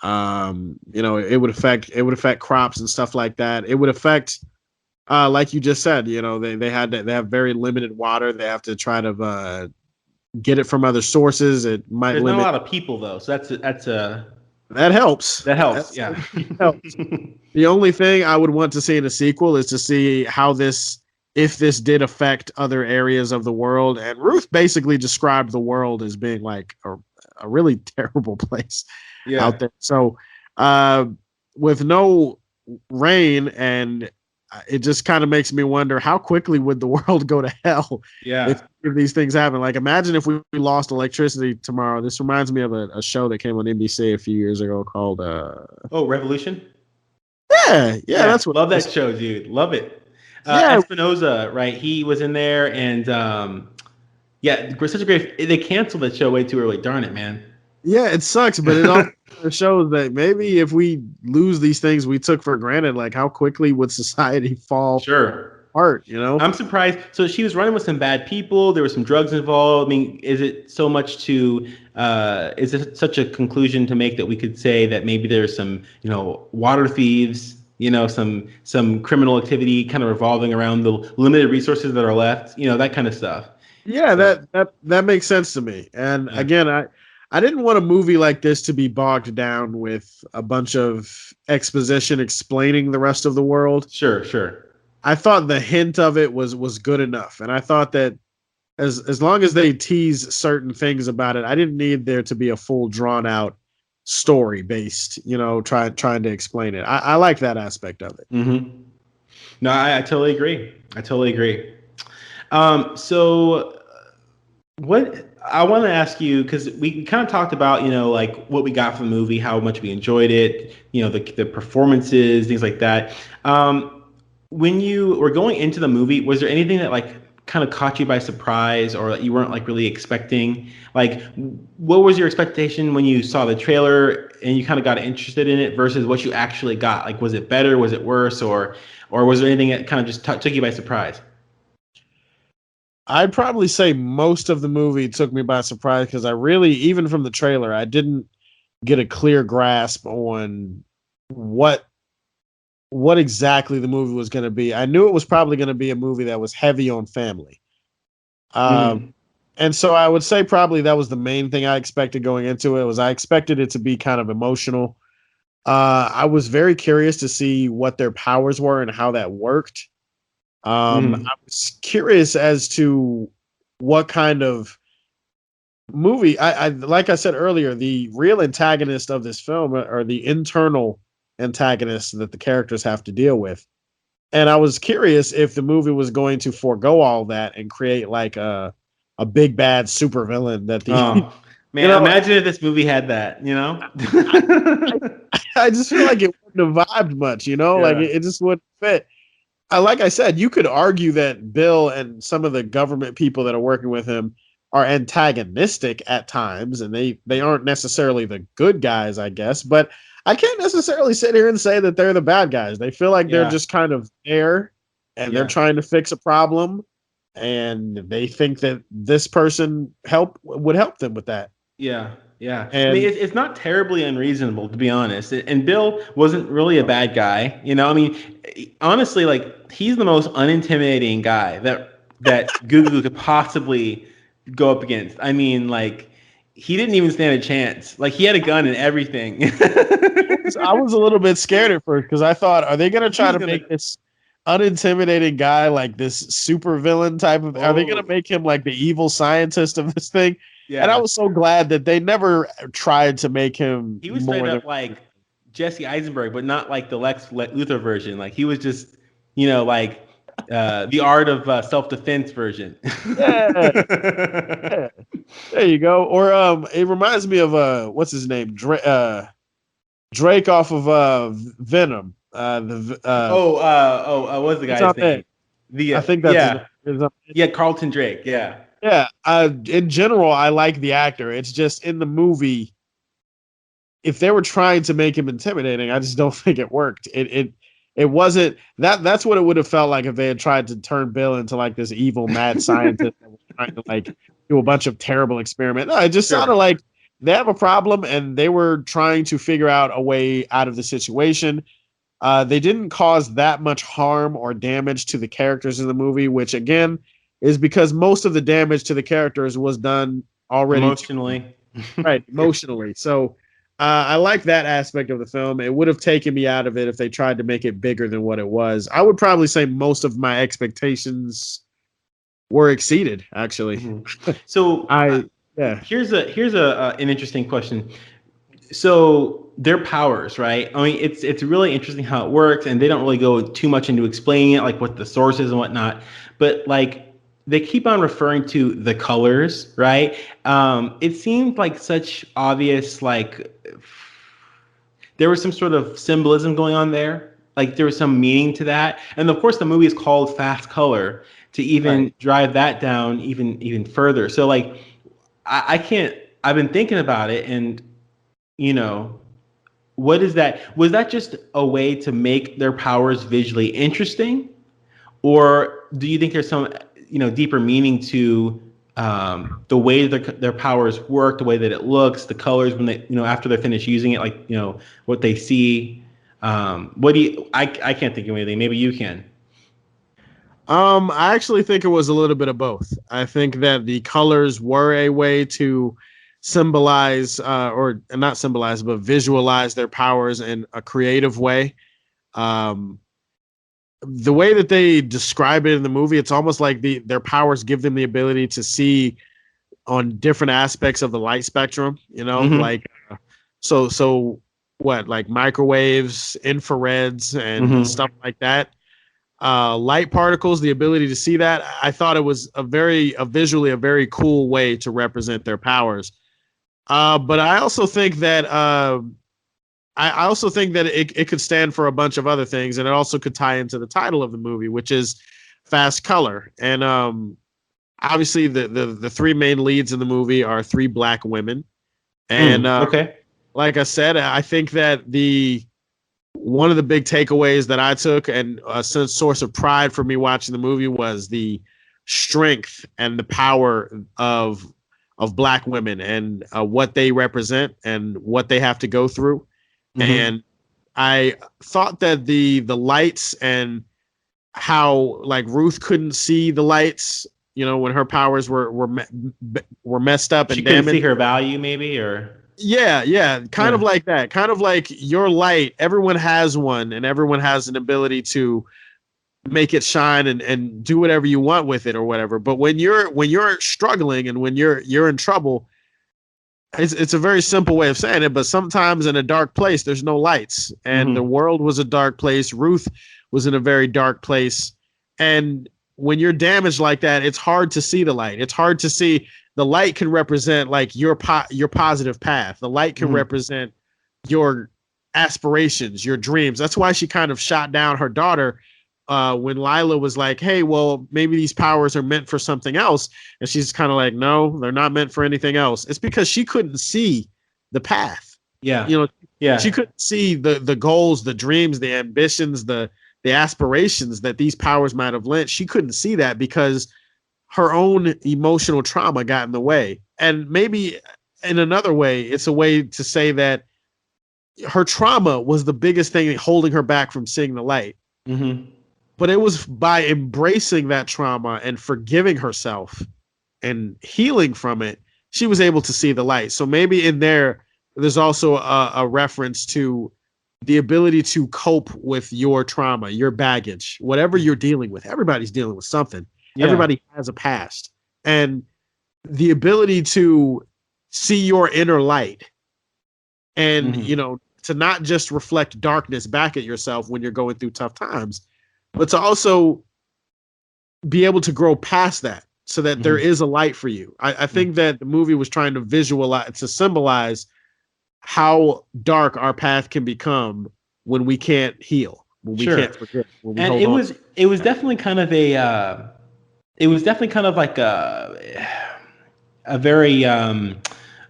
S3: It would affect crops and stuff like that. It would affect, like you just said, they have very limited water. They have to try to get it from other sources. It might
S2: There's not a
S3: limit.
S2: lot of people though, so
S3: That helps.
S2: that helps. Yeah.
S3: Helps. The only thing I would want to see in a sequel is to see if this did affect other areas of the world. And Ruth basically described the world as being like a really terrible place out there. So, with no rain, and it just kind of makes me wonder how quickly would the world go to hell if these things happen. Like, imagine if we lost electricity tomorrow. This reminds me of a show that came on NBC a few years ago called
S2: Revolution.
S3: Yeah, that's what.
S2: Love that show, dude. Love it. Espinoza, right? He was in there, and such a great. They canceled that show way too early. Darn it, man.
S3: Yeah, it sucks, but it also shows that maybe if we lose these things we took for granted, like how quickly would society fall apart,
S2: I'm surprised. So she was running with some bad people. There was some drugs involved. I mean, is it so much to, is it such a conclusion to make that we could say that maybe there's some, water thieves, some criminal activity kind of revolving around the limited resources that are left, that kind of stuff.
S3: Yeah, so. that makes sense to me. And again, I didn't want a movie like this to be bogged down with a bunch of exposition explaining the rest of the world.
S2: Sure.
S3: I thought the hint of it was good enough. And I thought that as long as they tease certain things about it, I didn't need there to be a full drawn out story based, trying to explain it. I like that aspect of it.
S2: Mm-hmm. No, I totally agree. So what I want to ask you, because we kind of talked about, like what we got from the movie, how much we enjoyed it, the performances, things like that. When you were going into the movie, was there anything that like kind of caught you by surprise or that you weren't like really expecting? Like, what was your expectation when you saw the trailer and you kind of got interested in it versus what you actually got? Like, was it better? Was it worse? Or was there anything that kind of just took you by surprise?
S3: I'd probably say most of the movie took me by surprise because I really, even from the trailer, I didn't get a clear grasp on what exactly the movie was going to be. I knew it was probably going to be a movie that was heavy on family. And so I would say probably that was the main thing I expected going into it. I expected it to be kind of emotional. I was very curious to see what their powers were and how that worked. I was curious as to what kind of movie. I like I said earlier, the real antagonist of this film are the internal antagonists that the characters have to deal with. And I was curious if the movie was going to forego all that and create like a big bad supervillain that the
S2: imagine if this movie had that,
S3: I just feel like it wouldn't have vibed much, like it just wouldn't fit. Like I said, you could argue that Bill and some of the government people that are working with him are antagonistic at times, and they aren't necessarily the good guys, I guess. But I can't necessarily sit here and say that they're the bad guys. They feel like they're just kind of there, and they're trying to fix a problem, and they think that this person would help them with that.
S2: Yeah. And I mean, it's not terribly unreasonable, to be honest. And Bill wasn't really a bad guy. I mean, honestly, like he's the most unintimidating guy that Gugu could possibly go up against. I mean, like he didn't even stand a chance. Like he had a gun and everything.
S3: I was a little bit scared at first because I thought, are they going to try to make this unintimidating guy like this super villain type of? Are they going to make him like the evil scientist of this thing? And I was so glad that they never tried to make him.
S2: He was straight up like Jesse Eisenberg, but not like the Lex Luthor version. Like he was just, like the art of self-defense version.
S3: Yeah. There you go. Or it reminds me of what's his name? Drake off of Venom.
S2: What's the guy's name?
S3: I think that's his name.
S2: Carlton Drake. Yeah.
S3: Yeah. In general, I like the actor. It's just in the movie, if they were trying to make him intimidating, I just don't think it worked. It wasn't that's what it would have felt like if they had tried to turn Bill into like this evil mad scientist that was trying to like do a bunch of terrible experiments. No, it just sounded like they have a problem and they were trying to figure out a way out of the situation. They didn't cause that much harm or damage to the characters in the movie, which again is because most of the damage to the characters was done already
S2: emotionally.
S3: Emotionally. So I like that aspect of the film. It would have taken me out of it if they tried to make it bigger than what it was. I would probably say most of my expectations were exceeded, actually.
S2: Mm-hmm. So here's an interesting question. So their powers, right? I mean, it's really interesting how it works, and they don't really go too much into explaining it, like what the source is and whatnot. But like they keep on referring to the colors, right? It seemed like such obvious, like there was some sort of symbolism going on there. Like there was some meaning to that. And of course the movie is called Fast Color to even drive that down even further. So like I've been thinking about it, and what is that? Was that just a way to make their powers visually interesting? Or do you think there's some deeper meaning to the way their powers work, the way that it looks, the colors when they, after they're finished using it, like, what they see? I can't think of anything. Maybe you can.
S3: I actually think it was a little bit of both. I think that the colors were a way to symbolize, or not symbolize, but visualize their powers in a creative way. The way that they describe it in the movie, it's almost like their powers give them the ability to see on different aspects of the light spectrum, like, so what, like microwaves, infrareds, and stuff like that. Light particles, the ability to see that. I thought it was visually a very cool way to represent their powers. But I also think that, it could stand for a bunch of other things, and it also could tie into the title of the movie, which is Fast Color. And obviously, the three main leads in the movie are three Black women. And like I said, I think that one of the big takeaways that I took, and a source of pride for me watching the movie, was the strength and the power of Black women, and what they represent and what they have to go through. And I thought that the lights, and how like Ruth couldn't see the lights, when her powers were messed up and
S2: she
S3: damaged.
S2: Couldn't see her value, maybe, or
S3: kind of like that. Kind of like your light. Everyone has one, and everyone has an ability to make it shine and do whatever you want with it or whatever. But when you're struggling and when you're in trouble, it's a very simple way of saying it, but sometimes in a dark place, there's no lights, and the world was a dark place. Ruth was in a very dark place. And when you're damaged like that, it's hard to see the light. It's hard to see. The light can represent like your positive path. The light can represent your aspirations, your dreams. That's why she kind of shot down her daughter when Lila was like, hey, well, maybe these powers are meant for something else. And she's kind of like, no, they're not meant for anything else. It's because she couldn't see the path.
S2: Yeah.
S3: She couldn't see the goals, the dreams, the ambitions, the aspirations that these powers might have lent. She couldn't see that because her own emotional trauma got in the way. And maybe in another way, it's a way to say that her trauma was the biggest thing holding her back from seeing the light. But it was by embracing that trauma and forgiving herself and healing from it, she was able to see the light. So maybe in there's also a reference to the ability to cope with your trauma, your baggage, whatever you're dealing with. Everybody's dealing with something. Yeah. Everybody has a past. And the ability to see your inner light and, to not just reflect darkness back at yourself when you're going through tough times, but to also be able to grow past that so that there is a light for you. I think that the movie was trying to symbolize how dark our path can become when we can't heal, when we can't forget. When we
S2: and it was definitely kind of like a very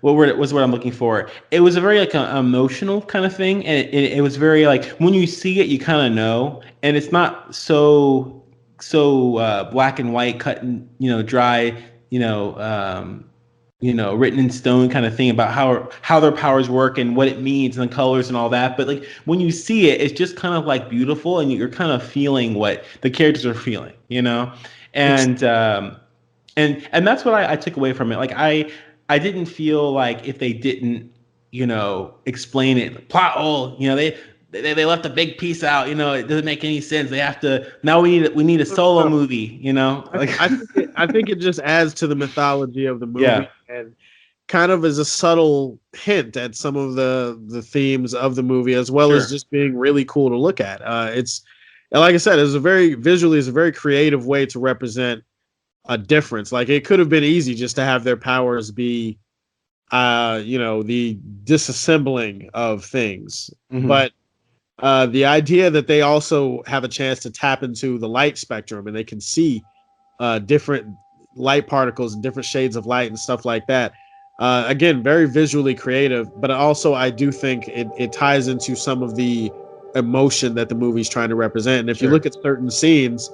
S2: what word was what I'm looking for. It was a very like emotional kind of thing, and it was very like when you see it, you kind of know, and it's not so black and white, cut and dry, written in stone kind of thing about how their powers work and what it means and the colors and all that. But like when you see it, it's just kind of like beautiful, and you're kind of feeling what the characters are feeling, and that's what I took away from it. Like I didn't feel like if they didn't, explain it, plot hole, they left a big piece out, it doesn't make any sense. They have to, now we need a solo movie, Like
S3: I think it just adds to the mythology of the movie and kind of is a subtle hint at some of the themes of the movie, as well as just being really cool to look at. It's, like I said, it's a very creative way to represent a difference. Like it could have been easy just to have their powers be the disassembling of things, but the idea that they also have a chance to tap into the light spectrum and they can see different light particles and different shades of light and stuff like that, again, very visually creative, but also I do think it ties into some of the emotion that the movie's trying to represent. And if you look at certain scenes,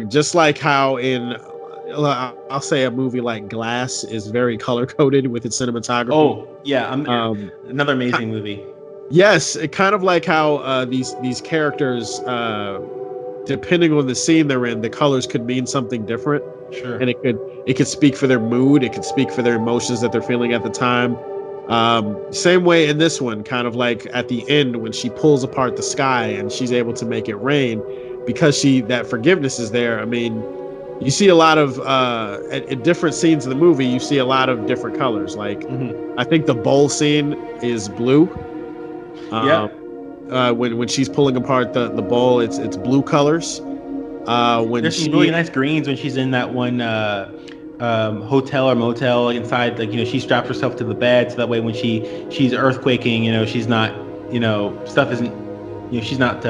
S3: just like how in, I'll say a movie like Glass is very color coded with its cinematography.
S2: Oh yeah, another amazing movie.
S3: Yes, it kind of like how these characters, depending on the scene they're in, the colors could mean something different.
S2: Sure.
S3: And it could speak for their mood. It could speak for their emotions that they're feeling at the time. Same way in this one, kind of like at the end when she pulls apart the sky and she's able to make it rain because that forgiveness is there. I mean, you see a lot of at different scenes in the movie, you see a lot of different colors. Like I think the bowl scene is blue. When she's pulling apart the bowl, it's blue colors. When
S2: there's some really nice greens when she's in that one hotel or motel inside, like she straps herself to the bed so that way when she's earthquaking, she's not stuff isn't she's not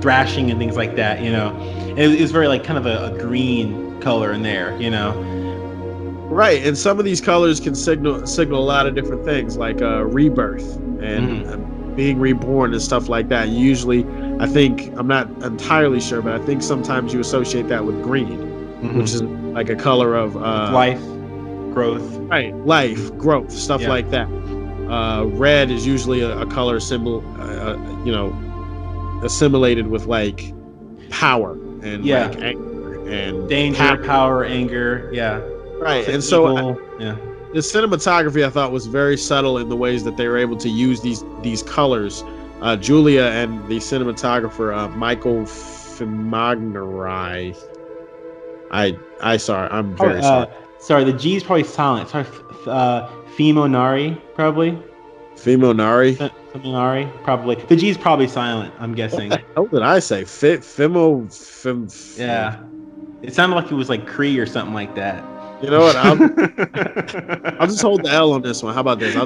S2: thrashing and things like that. And it was very like kind of a green color in there.
S3: Right, and some of these colors can signal a lot of different things, like rebirth and being reborn and stuff like that. Usually, I think, I'm not entirely sure, but I think sometimes you associate that with green, which is like a color of
S2: life, growth.
S3: Right, life, growth, stuff like that. Red is usually a color symbol, assimilated with like power and like anger and
S2: danger, power, anger. Yeah.
S3: Right, and so the cinematography I thought was very subtle in the ways that they were able to use these colors. Julia and the cinematographer Michael Fimagnerai. I'm very sorry.
S2: Sorry, the G is probably silent. Sorry, Fimonari probably.
S3: Fimonari,
S2: probably. The G is probably silent. I'm guessing.
S3: What the hell did I say?
S2: Yeah, it sounded like it was like Cree or something like that.
S3: You know what? I'll just hold the L on this one. How about this? I'll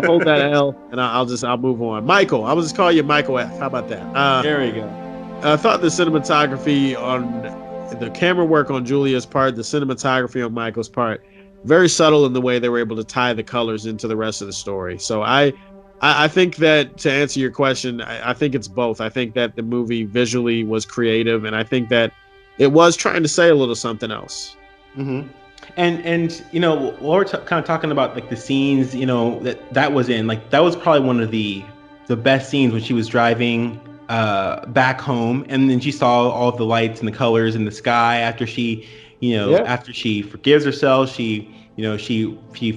S3: hold that L and I'll move on. Michael, I'll just call you Michael F. How about that?
S2: There we go.
S3: I thought the cinematography on the camera work on Julia's part, the cinematography on Michael's part, very subtle in the way they were able to tie the colors into the rest of the story. So I think that, to answer your question, I think it's both. I think that the movie visually was creative, and I think that it was trying to say a little something else.
S2: And while we're kind of talking about like the scenes, that was in, like that was probably one of the best scenes when she was driving back home, and then she saw all the lights and the colors in the sky after she after she forgives herself, she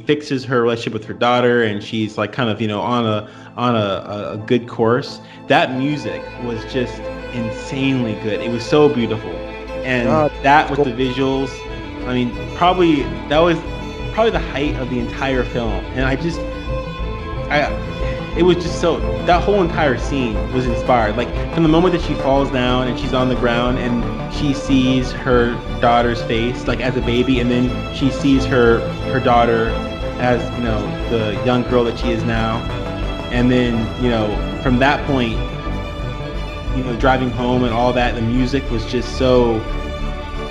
S2: fixes her relationship with her daughter, and she's like kind of on a good course. That music was just insanely good. It was so beautiful, and that with the visuals, I mean, that was probably the height of the entire film, and it was just so, that whole entire scene was inspired. Like from the moment that she falls down and she's on the ground and she sees her daughter's face like as a baby, and then she sees her daughter as, you know, the young girl that she is now, and then, you know, from that point, you know, driving home and all that, the music was just so,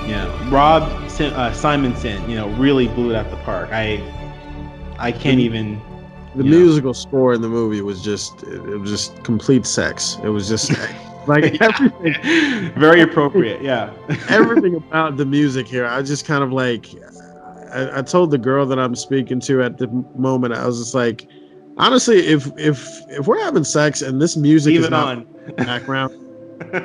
S2: you know, Simonson, you know, really blew it out the park. I can't even.
S3: The musical score in the movie was just, it was just complete sex. It was just like everything.
S2: Very appropriate, yeah.
S3: Everything about the music here, I just kind of like, I told the girl that I'm speaking to at the moment, I was just like, honestly, if we're having sex and this music is not in the background,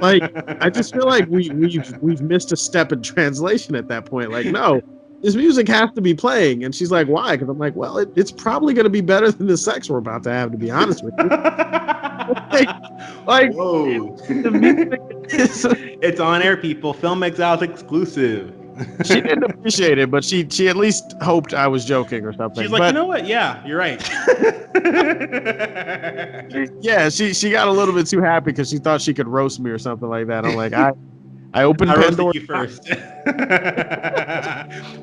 S3: like, I just feel like we've missed a step in translation at that point. Like, no, this music has to be playing. And she's like, why? Because I'm like, well, it's probably going to be better than the sex we're about to have, to be honest with you. like
S2: whoa.
S3: The music is,
S2: it's on air, people. Film Exiles exclusive.
S3: She didn't appreciate it, but she at least hoped I was joking or something.
S2: She's like, you know what? Yeah, you're right.
S3: Yeah, she got a little bit too happy because she thought she could roast me or something like that. I'm like, I opened Pandora.
S2: You first.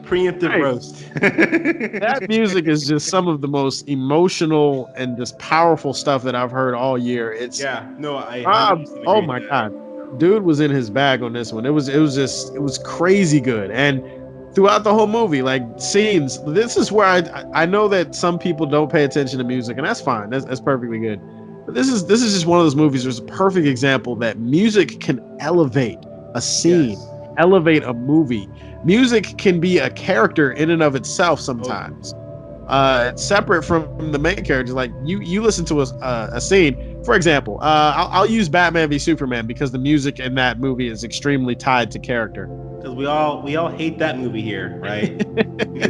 S2: Preemptive roast.
S3: That music is just some of the most emotional and just powerful stuff that I've heard all year. It's oh my God. Dude was in his bag on this one. It was crazy good. And throughout the whole movie, like scenes, this is where I know that some people don't pay attention to music, and that's fine. That's perfectly good. But this is just one of those movies. There's a perfect example that music can elevate a scene, elevate a movie. Music can be a character in and of itself sometimes. Separate from the main characters. Like you listen to a scene. For example, I'll use Batman v Superman because the music in that movie is extremely tied to character.
S2: Because we all hate that movie here, right?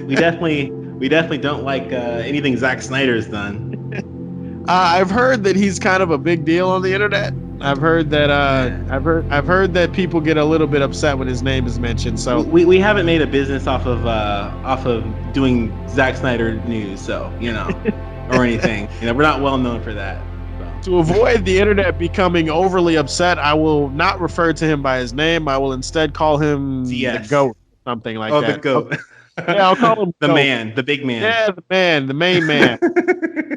S2: we definitely don't like anything Zack Snyder's done.
S3: I've heard that he's kind of a big deal on the internet. I've heard that I've heard that people get a little bit upset when his name is mentioned. So
S2: we haven't made a business off of doing Zack Snyder news, so you know, or anything. You know, we're not well known for that. So.
S3: To avoid the internet becoming overly upset, I will not refer to him by his name. I will instead call him the GOAT, something like that.
S2: Oh, the GOAT.
S3: Yeah, I'll call him
S2: the
S3: GOAT.
S2: Man, the big man.
S3: Yeah, the main man,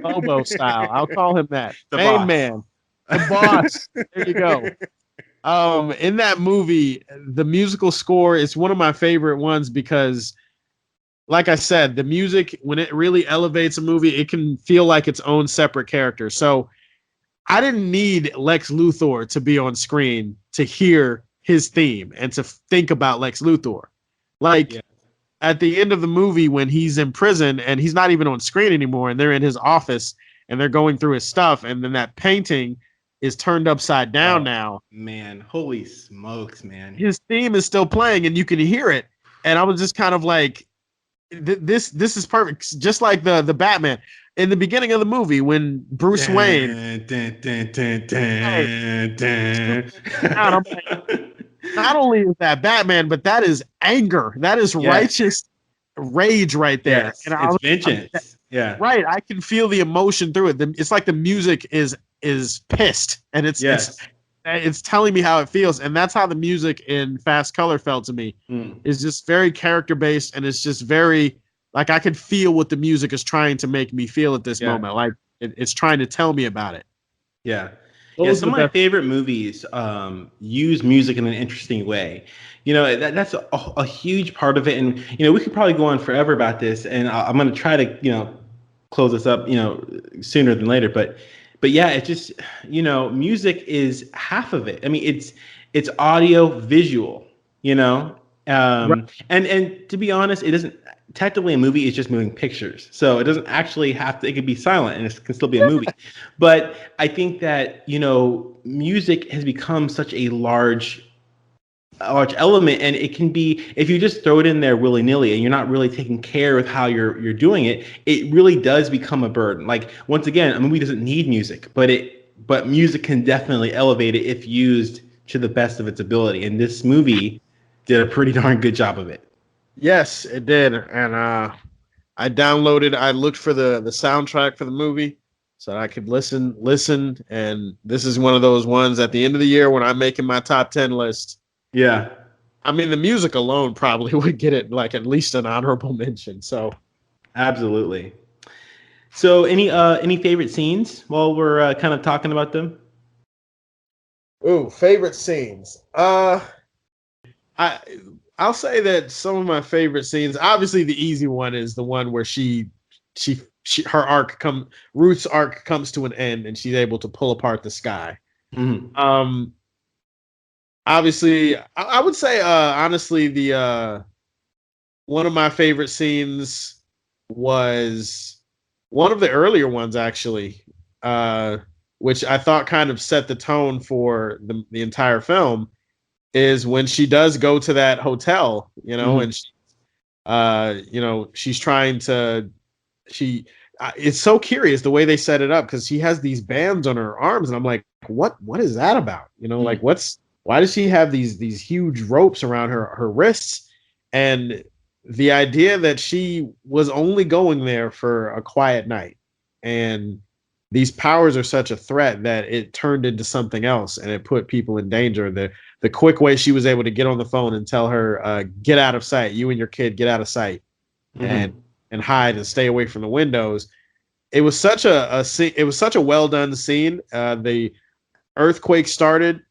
S3: Bobo style. I'll call him that.
S2: The
S3: main
S2: boss.
S3: Man. The boss. There you go. In that movie, the musical score is one of my favorite ones because, like I said, the music, when it really elevates a movie, it can feel like its own separate character. So I didn't need Lex Luthor to be on screen to hear his theme and to think about Lex Luthor. Like at the end of the movie, when he's in prison and he's not even on screen anymore, and they're in his office and they're going through his stuff, and then that painting is turned upside down now.
S2: Man, holy smokes, man.
S3: His theme is still playing and you can hear it. And I was just kind of like, this is perfect. Just like the Batman. In the beginning of the movie, when Bruce Wayne, not only is that Batman, but that is anger. That is righteous rage right there.
S2: Yes, and it's vengeance.
S3: Right. I can feel the emotion through it. It's like the music is pissed, and it's telling me how it feels, and that's how the music in Fast Color felt to me. It's just very character based, and it's just very. Like I could feel what the music is trying to make me feel at this moment. Like it's trying to tell me about it.
S2: Yeah. Some of my favorite movies use music in an interesting way. You know, that's a huge part of it. And, you know, we could probably go on forever about this. And I'm going to try to, you know, close this up, you know, sooner than later. But yeah, it's just, you know, music is half of it. I mean, it's audio visual, you know. And to be honest, it doesn't. Technically, a movie is just moving pictures, so it doesn't actually have to. It could be silent, and it can still be a movie. But I think that, you know, music has become such a large element, and it can be, if you just throw it in there willy nilly, and you're not really taking care with how you're doing it, it really does become a burden. Like once again, a movie doesn't need music, but music can definitely elevate it if used to the best of its ability, and this movie did a pretty darn good job of it.
S3: Yes, it did, and I looked for the soundtrack for the movie so that I could listen, and this is one of those ones at the end of the year when I'm making my top 10 list.
S2: Yeah,
S3: I mean, the music alone probably would get it like at least an honorable mention. So,
S2: absolutely. So any favorite scenes while we're kind of talking about them?
S3: ooh, favorite scenes. I I'll say that some of my favorite scenes. Obviously, the easy one is the one where her Ruth's arc comes to an end, and she's able to pull apart the sky.
S2: Mhm.
S3: Obviously, I would say honestly the one of my favorite scenes was one of the earlier ones actually, which I thought kind of set the tone for the entire film. Is when she does go to that hotel, and she, she's trying to she. It's so curious the way they set it up because she has these bands on her arms, and I'm like, what is that about? Like why does she have these huge ropes around her wrists? And the idea that she was only going there for a quiet night, and these powers are such a threat that it turned into something else, and it put people in danger. The quick way she was able to get on the phone and tell her, get out of sight, you and your kid, get out of sight, and hide and stay away from the windows. It was such it was such a well done scene. The earthquake started,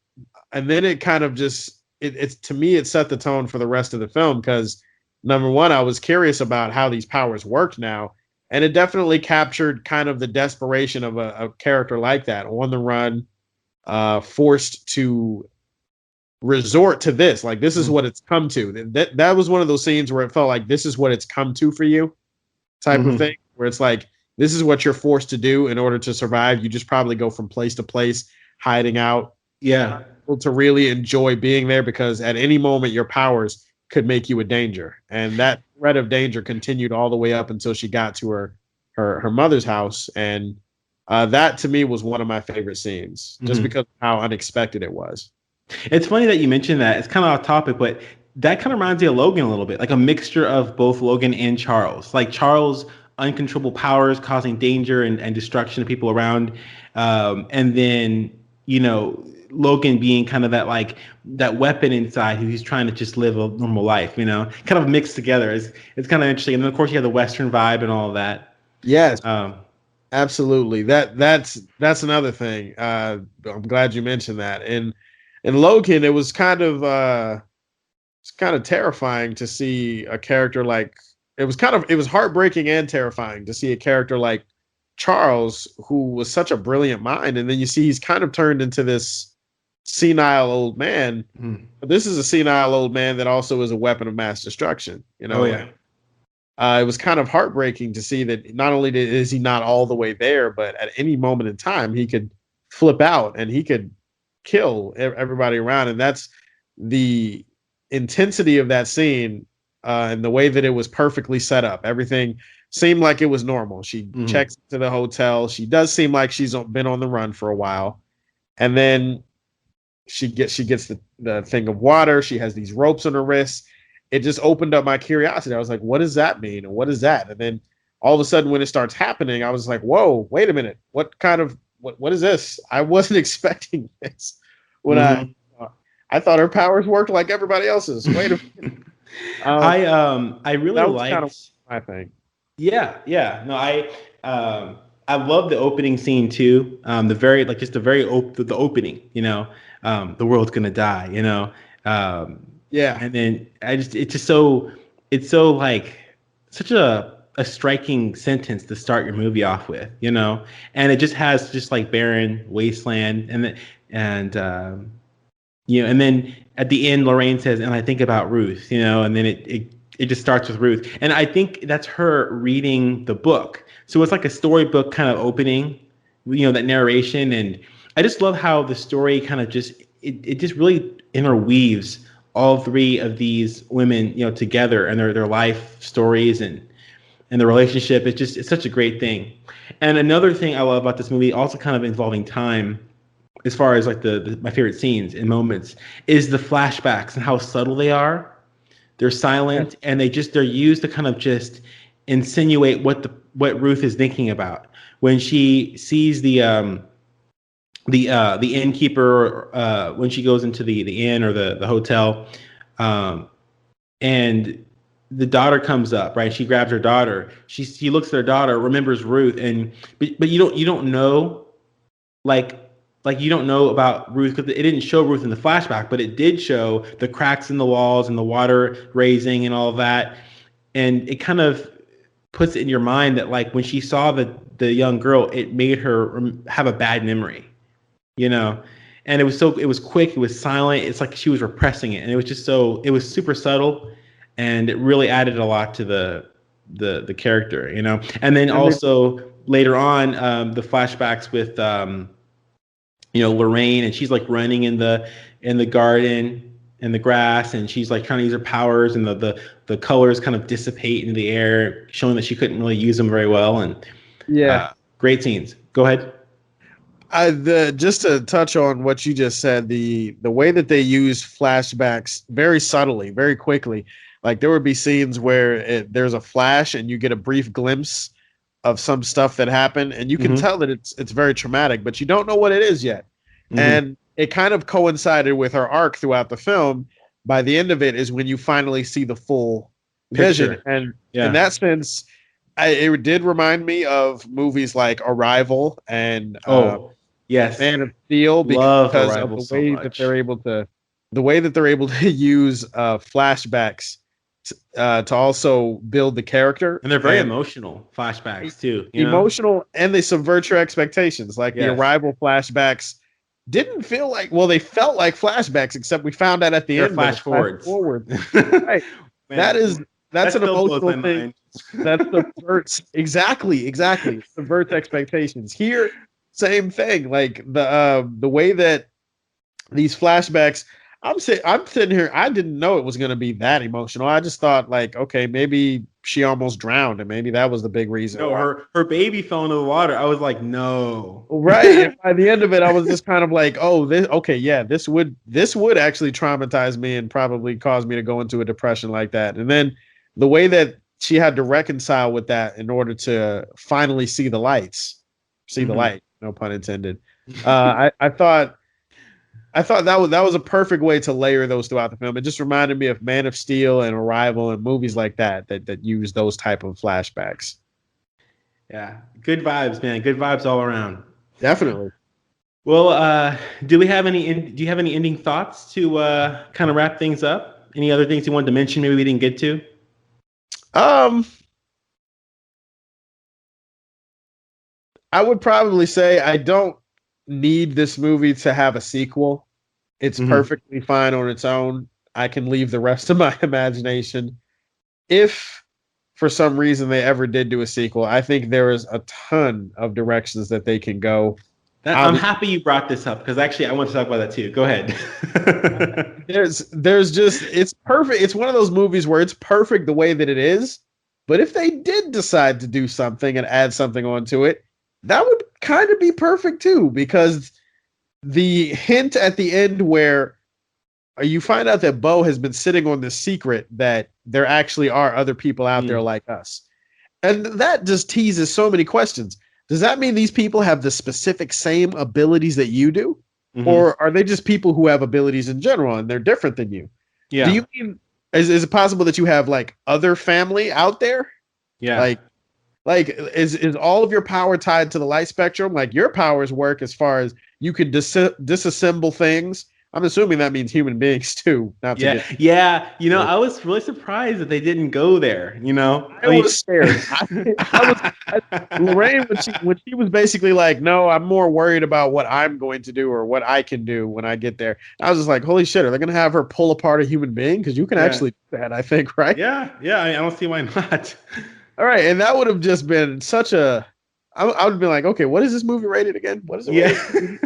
S3: and then it kind of just it's to me it set the tone for the rest of the film because number one, I was curious about how these powers worked now, and it definitely captured kind of the desperation of a character like that on the run, forced to resort to this. Like this is what it's come to. That was one of those scenes where it felt like this is what it's come to for you, type of thing. Where it's like this is what you're forced to do in order to survive. You just probably go from place to place, hiding out.
S2: Yeah.
S3: To really enjoy being there because at any moment your powers could make you a danger, and that threat of danger continued all the way up until she got to her mother's house, and that to me was one of my favorite scenes just because of how unexpected it was.
S2: It's funny that you mentioned that. It's kind of off topic, but that kind of reminds me of Logan a little bit, like a mixture of both Logan and Charles. Like Charles' uncontrollable powers causing danger and destruction to people around, and then Logan being kind of that weapon inside who's trying to just live a normal life, kind of mixed together. It's kind of interesting. And then of course you have the Western vibe and all of that.
S3: Yes. Absolutely. That's another thing. I'm glad you mentioned that. And in Logan, it was kind of terrifying to see a character like it was heartbreaking and terrifying to see a character like Charles, who was such a brilliant mind, and then you see he's kind of turned into this senile old man. But this is a senile old man that also is a weapon of mass destruction.
S2: Oh yeah.
S3: It was kind of heartbreaking to see that not only is he not all the way there, but at any moment in time he could flip out and he could kill everybody around. And that's the intensity of that scene, and the way that it was perfectly set up. Everything seemed like it was normal. She checks into the hotel. She does seem like she's been on the run for a while, and then she gets the thing of water. She has these ropes on her wrists. It just opened up my curiosity. I was like, what does that mean? And what is that? And then all of a sudden when it starts happening, I was like, whoa, wait a minute. What is this? I wasn't expecting this when I thought her powers worked like everybody else's. Wait a minute.
S2: I really liked
S3: kind of my thing.
S2: Yeah. No, I love the opening scene too. The opening, the world's gonna die,
S3: Yeah.
S2: And then it's so like such a striking sentence to start your movie off with, and it just has just like barren wasteland and then at the end Lorraine says, and I think about Ruth, and then it just starts with Ruth. And I think that's her reading the book. So it's like a storybook kind of opening, that narration. And I just love how the story kind of it just really interweaves all three of these women, together and their life stories and the relationship. It's such a great thing. And another thing I love about this movie, also kind of involving time, as far as like my favorite scenes and moments, is the flashbacks and how subtle they are. They're silent, and they're used to kind of just insinuate what Ruth is thinking about when she sees the innkeeper when she goes into the inn or the hotel, and the daughter comes up, right? She grabs her daughter. She looks at her daughter, remembers Ruth, but you don't know, like you don't know about Ruth because it didn't show Ruth in the flashback, but it did show the cracks in the walls and the water raising and all of that, and it kind of puts it in your mind that like when she saw the young girl, it made her have a bad memory, you know. And it was quick, it was silent, it's like she was repressing it, and it was super subtle, and it really added a lot to the character, you know. And then also later on, the flashbacks with Lorraine, and she's like running in the garden in the grass, and she's like trying to use her powers, and the colors kind of dissipate into the air, showing that she couldn't really use them very well. And great scenes. Go ahead.
S3: Just to touch on what you just said, the way that they use flashbacks very subtly, very quickly. Like there would be scenes where there's a flash and you get a brief glimpse of some stuff that happened, and you can tell that it's very traumatic, but you don't know what it is yet. And it kind of coincided with her arc throughout the film. By the end of it is when you finally see the full vision. And in that sense, it did remind me of movies like Arrival and Man of Steel, because of the way that they're able to use flashbacks to also build the character.
S2: And they're very emotional flashbacks too.
S3: Emotional, and they subvert your expectations. Like the Arrival flashbacks didn't feel like, well, they felt like flashbacks, except we found out at the end.
S2: Flash forward.
S3: Right. Man, that's an emotional thing. That subverts exactly subverts expectations. Here, same thing. Like the way that these flashbacks, I'm sitting here, I didn't know it was going to be that emotional. I just thought like, okay, maybe she almost drowned, and maybe that was the big reason.
S2: No, her baby fell into the water. I was like, no.
S3: Right. And by the end of it, I was just kind of like, oh, this would actually traumatize me and probably cause me to go into a depression like that. And then the way that she had to reconcile with that in order to finally see the light, no pun intended. I thought that was a perfect way to layer those throughout the film. It just reminded me of Man of Steel and Arrival and movies like that use those type of flashbacks.
S2: Yeah, good vibes, man. Good vibes all around.
S3: Definitely.
S2: Well, do you have any ending thoughts to kind of wrap things up? Any other things you wanted to mention maybe we didn't get to?
S3: I would probably say I don't need this movie to have a sequel. It's perfectly fine on its own. I can leave the rest of my imagination. If for some reason they ever did do a sequel, I think there is a ton of directions that they can go.
S2: I'm happy you brought this up, because actually I want to talk about that too. Go ahead.
S3: there's just, it's perfect. It's one of those movies where it's perfect the way that it is. But if they did decide to do something and add something onto it, that would kind of be perfect too, because the hint at the end where you find out that Bo has been sitting on this secret that there actually are other people out there like us. And that just teases so many questions. Does that mean these people have the specific same abilities that you do? Or are they just people who have abilities in general and they're different than you? Yeah. Do you mean, is it possible that you have like other family out there?
S2: Yeah.
S3: Like is all of your power tied to the light spectrum? Like your powers work as far as you can disassemble things. I'm assuming that means human beings too.
S2: I was really surprised that they didn't go there.
S3: I was scared. Lorraine, when she was basically like, "No, I'm more worried about what I'm going to do or what I can do when I get there." I was just like, "Holy shit! Are they going to have her pull apart a human being? Because you can actually do that, I think, right?"
S2: Yeah. I don't see why not.
S3: All right, and that would have just been such a. I would have been like, okay, what is this movie rated again? What is it?
S2: Rated?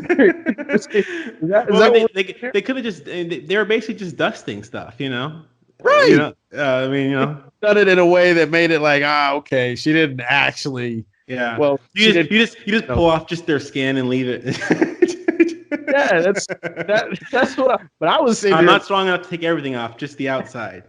S2: They could have just. They were basically just dusting stuff,
S3: Right.
S2: Done
S3: it in a way that made it like, okay, she didn't actually.
S2: Yeah.
S3: Well,
S2: you just pull off just their skin and leave it.
S3: Yeah, that's what. But I was saying,
S2: I'm not strong enough to take everything off, just the outside.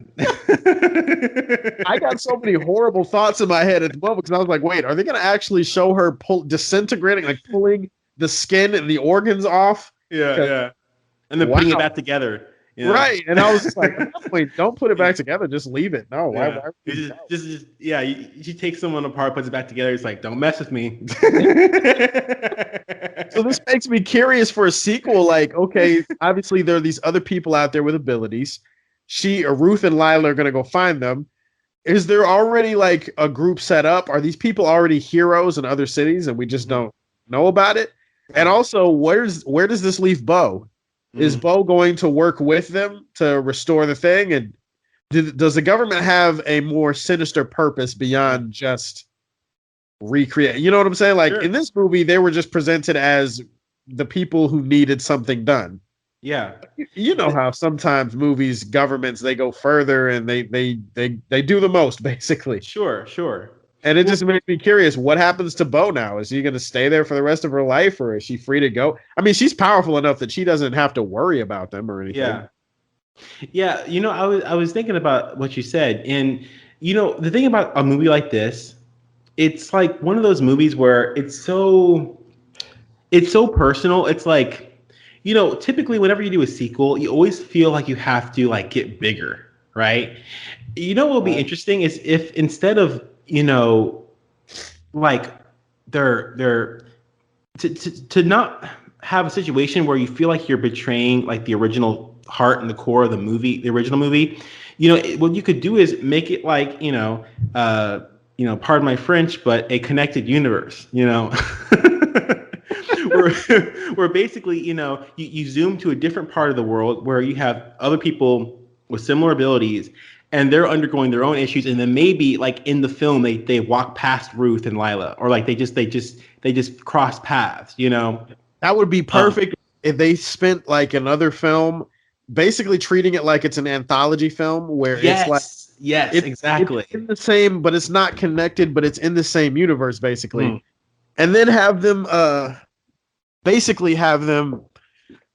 S3: I got so many horrible thoughts in my head at the moment because I was like, wait, are they going to actually show her disintegrating, like pulling the skin and the organs off?
S2: Yeah. And then putting it back together. You know?
S3: Right. And I was just like, wait, don't put it back together. Just leave it. No.
S2: Yeah.
S3: Why
S2: She takes someone apart, puts it back together. It's like, don't mess with me.
S3: So this makes me curious for a sequel. Like, okay, obviously there are these other people out there with abilities. Ruth and Lila are going to go find them. Is there already like a group set up? Are these people already heroes in other cities and we just don't know about it? And also, where does this leave Bo? Is Bo going to work with them to restore the thing? And does the government have a more sinister purpose beyond just recreate? You know what I'm saying? Like in this movie, they were just presented as the people who needed something done.
S2: Yeah.
S3: You know how sometimes movies, governments, they go further and they do the most, basically.
S2: Sure.
S3: And it just makes me curious, what happens to Bo now? Is she going to stay there for the rest of her life, or is she free to go? I mean, she's powerful enough that she doesn't have to worry about them or anything.
S2: Yeah. You know, I was thinking about what you said, and you know, the thing about a movie like this, it's like one of those movies where it's so personal. It's like, you know, typically whenever you do a sequel, you always feel like you have to like get bigger, right? You know what will be interesting is if instead of, you know, like they're to not have a situation where you feel like you're betraying like the original heart and the core of the movie, the original movie. You know, what you could do is make it like, you know, pardon my French, but a connected universe, you know, where basically, you know, you zoom to a different part of the world where you have other people with similar abilities and they're undergoing their own issues. And then maybe like in the film, they walk past Ruth and Lila, or like they just cross paths, you know.
S3: That would be perfect if they spent like another film basically treating it like it's an anthology film where it's like,
S2: exactly.
S3: It's in the same, but it's not connected, but it's in the same universe basically. And then have them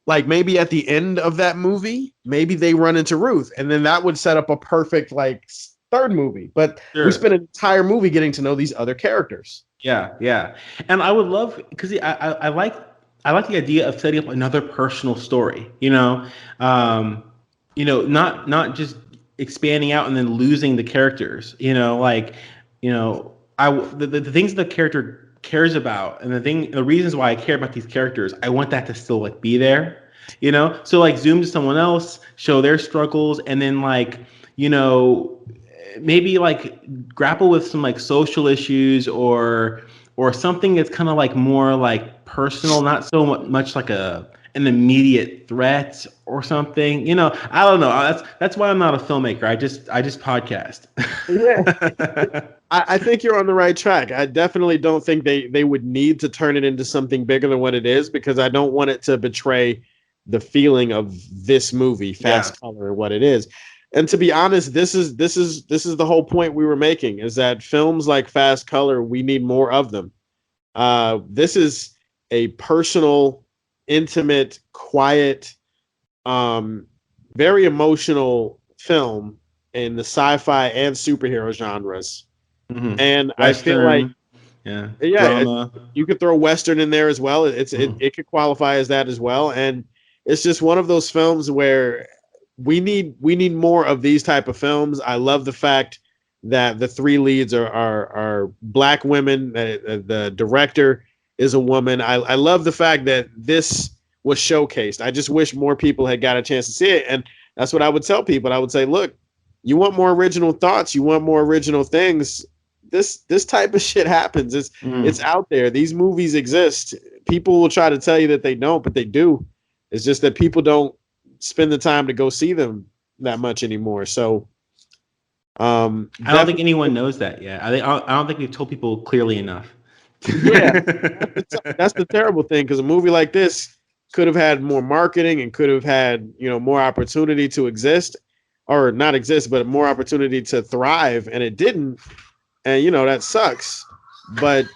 S3: like maybe at the end of that movie, maybe they run into Ruth, and then that would set up a perfect like third movie. But we spent an entire movie getting to know these other characters.
S2: Yeah. And I would love, because I like the idea of setting up another personal story, you know, not just expanding out and then losing the characters, you know, like, you know, the things the character cares about and the reasons why I care about these characters, I want that to still like be there, you know. So like zoom to someone else, show their struggles, and then like, you know, maybe like grapple with some like social issues or something that's kind of like more like personal, not so much like an immediate threat or something, you know. I don't know. That's why I'm not a filmmaker. I just podcast.
S3: Yeah. I think you're on the right track. I definitely don't think they would need to turn it into something bigger than what it is, because I don't want it to betray the feeling of this movie, Fast Color, and what it is. And to be honest, this is the whole point we were making, is that films like Fast Color, we need more of them. This is a personal, intimate, quiet, very emotional film in the sci-fi and superhero genres. And Western, I feel like you could throw Western in there as well. It could qualify as that as well. And it's just one of those films where we need more of these type of films. I love the fact that the three leads are Black women. The director is a woman. I love the fact that this was showcased. I just wish more people had got a chance to see it. And that's what I would tell people. I would say, look, you want more original thoughts, you want more original things. This type of shit happens. It's out there. These movies exist. People will try to tell you that they don't, but they do. It's just that people don't spend the time to go see them that much anymore. So
S2: I don't think anyone knows that yet. I don't think we've told people clearly enough.
S3: Yeah, that's the terrible thing, because a movie like this could have had more marketing and could have had, you know, more opportunity to exist, or not exist, but more opportunity to thrive, and it didn't. And, you know, that sucks. But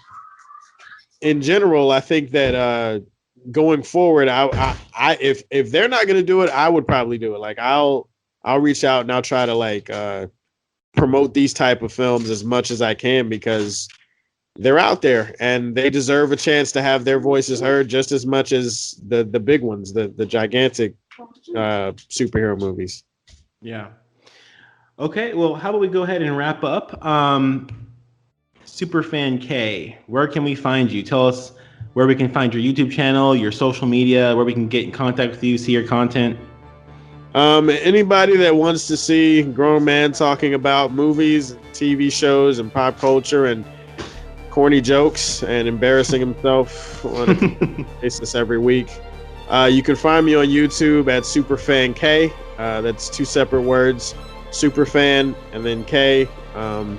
S3: in general, I think that going forward, I if they're not gonna do it, I would probably do it. Like I'll reach out and I'll try to like promote these type of films as much as I can because they're out there and they deserve a chance to have their voices heard just as much as the big ones, the gigantic superhero movies.
S2: Yeah. Okay, well, how about we go ahead and wrap up? Superfan K, where can we find you? Tell us where we can find your YouTube channel, your social media, where we can get in contact with you, see your content.
S3: Anybody that wants to see grown man talking about movies, TV shows, and pop culture, and corny jokes, and embarrassing himself on a basis every week, you can find me on YouTube at Superfan K. That's two separate words, Superfan and then K. I'm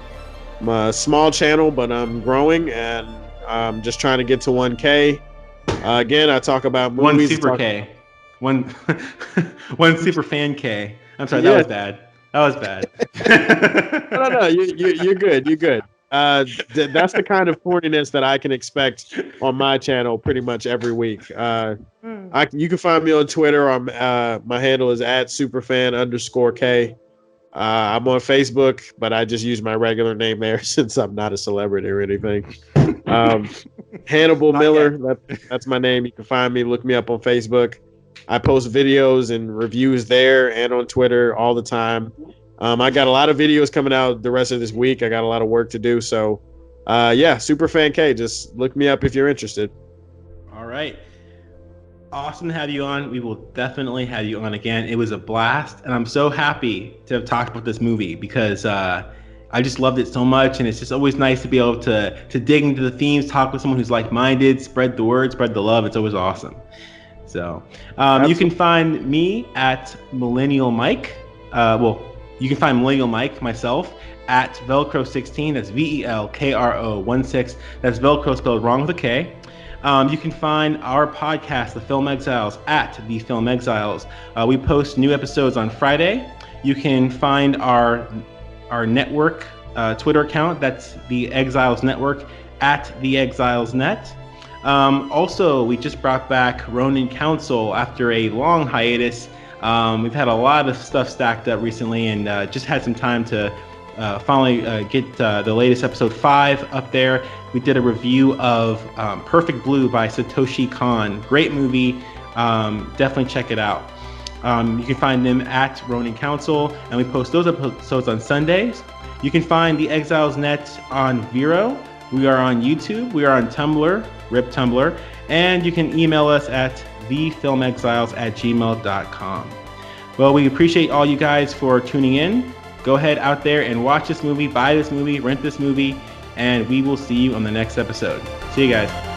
S3: a small channel, but I'm growing, and I'm just trying to get to 1K. Again, I talk about movies.
S2: One Super K. One Super Fan K. I'm sorry, that was bad. That was bad.
S3: No, you're good. You're good. That's the kind of corniness that I can expect on my channel pretty much every week. You can find me on Twitter. My handle is at superfan_K. I'm on Facebook, but I just use my regular name there since I'm not a celebrity or anything. Hannibal Miller, that's my name. You can find me, look me up on Facebook. I post videos and reviews there and on Twitter all the time. I got a lot of videos coming out the rest of this week. I got a lot of work to do. So, Superfan K, just look me up if you're interested. All
S2: right. Awesome to have you on. We will definitely have you on again. It was a blast, and I'm so happy to have talked about this movie because I just loved it so much, and it's just always nice to be able to dig into the themes, talk with someone who's like-minded, spread the word, spread the love. It's always awesome. So you can find me at Millennial Mike. You can find Millennial Mike, myself, at Velcro16. That's VELKRO16. That's Velcro spelled wrong with a K. You can find our podcast, The Film Exiles, at The Film Exiles. We post new episodes on Friday. You can find our network Twitter account. That's The Exiles Network, at The Exiles Net. Also, we just brought back Ronin Council after a long hiatus. We've had a lot of stuff stacked up recently and just had some time to finally get the latest episode 5 up there. We did a review of Perfect Blue by Satoshi Kon. Great movie. Definitely check it out. You can find them at Ronin Council, and we post those episodes on Sundays. You can find the Exiles Net on Vero. We are on YouTube. We are on Tumblr, RIP Tumblr, and you can email us at thefilmexiles@gmail.com. Well, we appreciate all you guys for tuning in. Go ahead out there and watch this movie, buy this movie, rent this movie, and we will see you on the next episode. See you guys.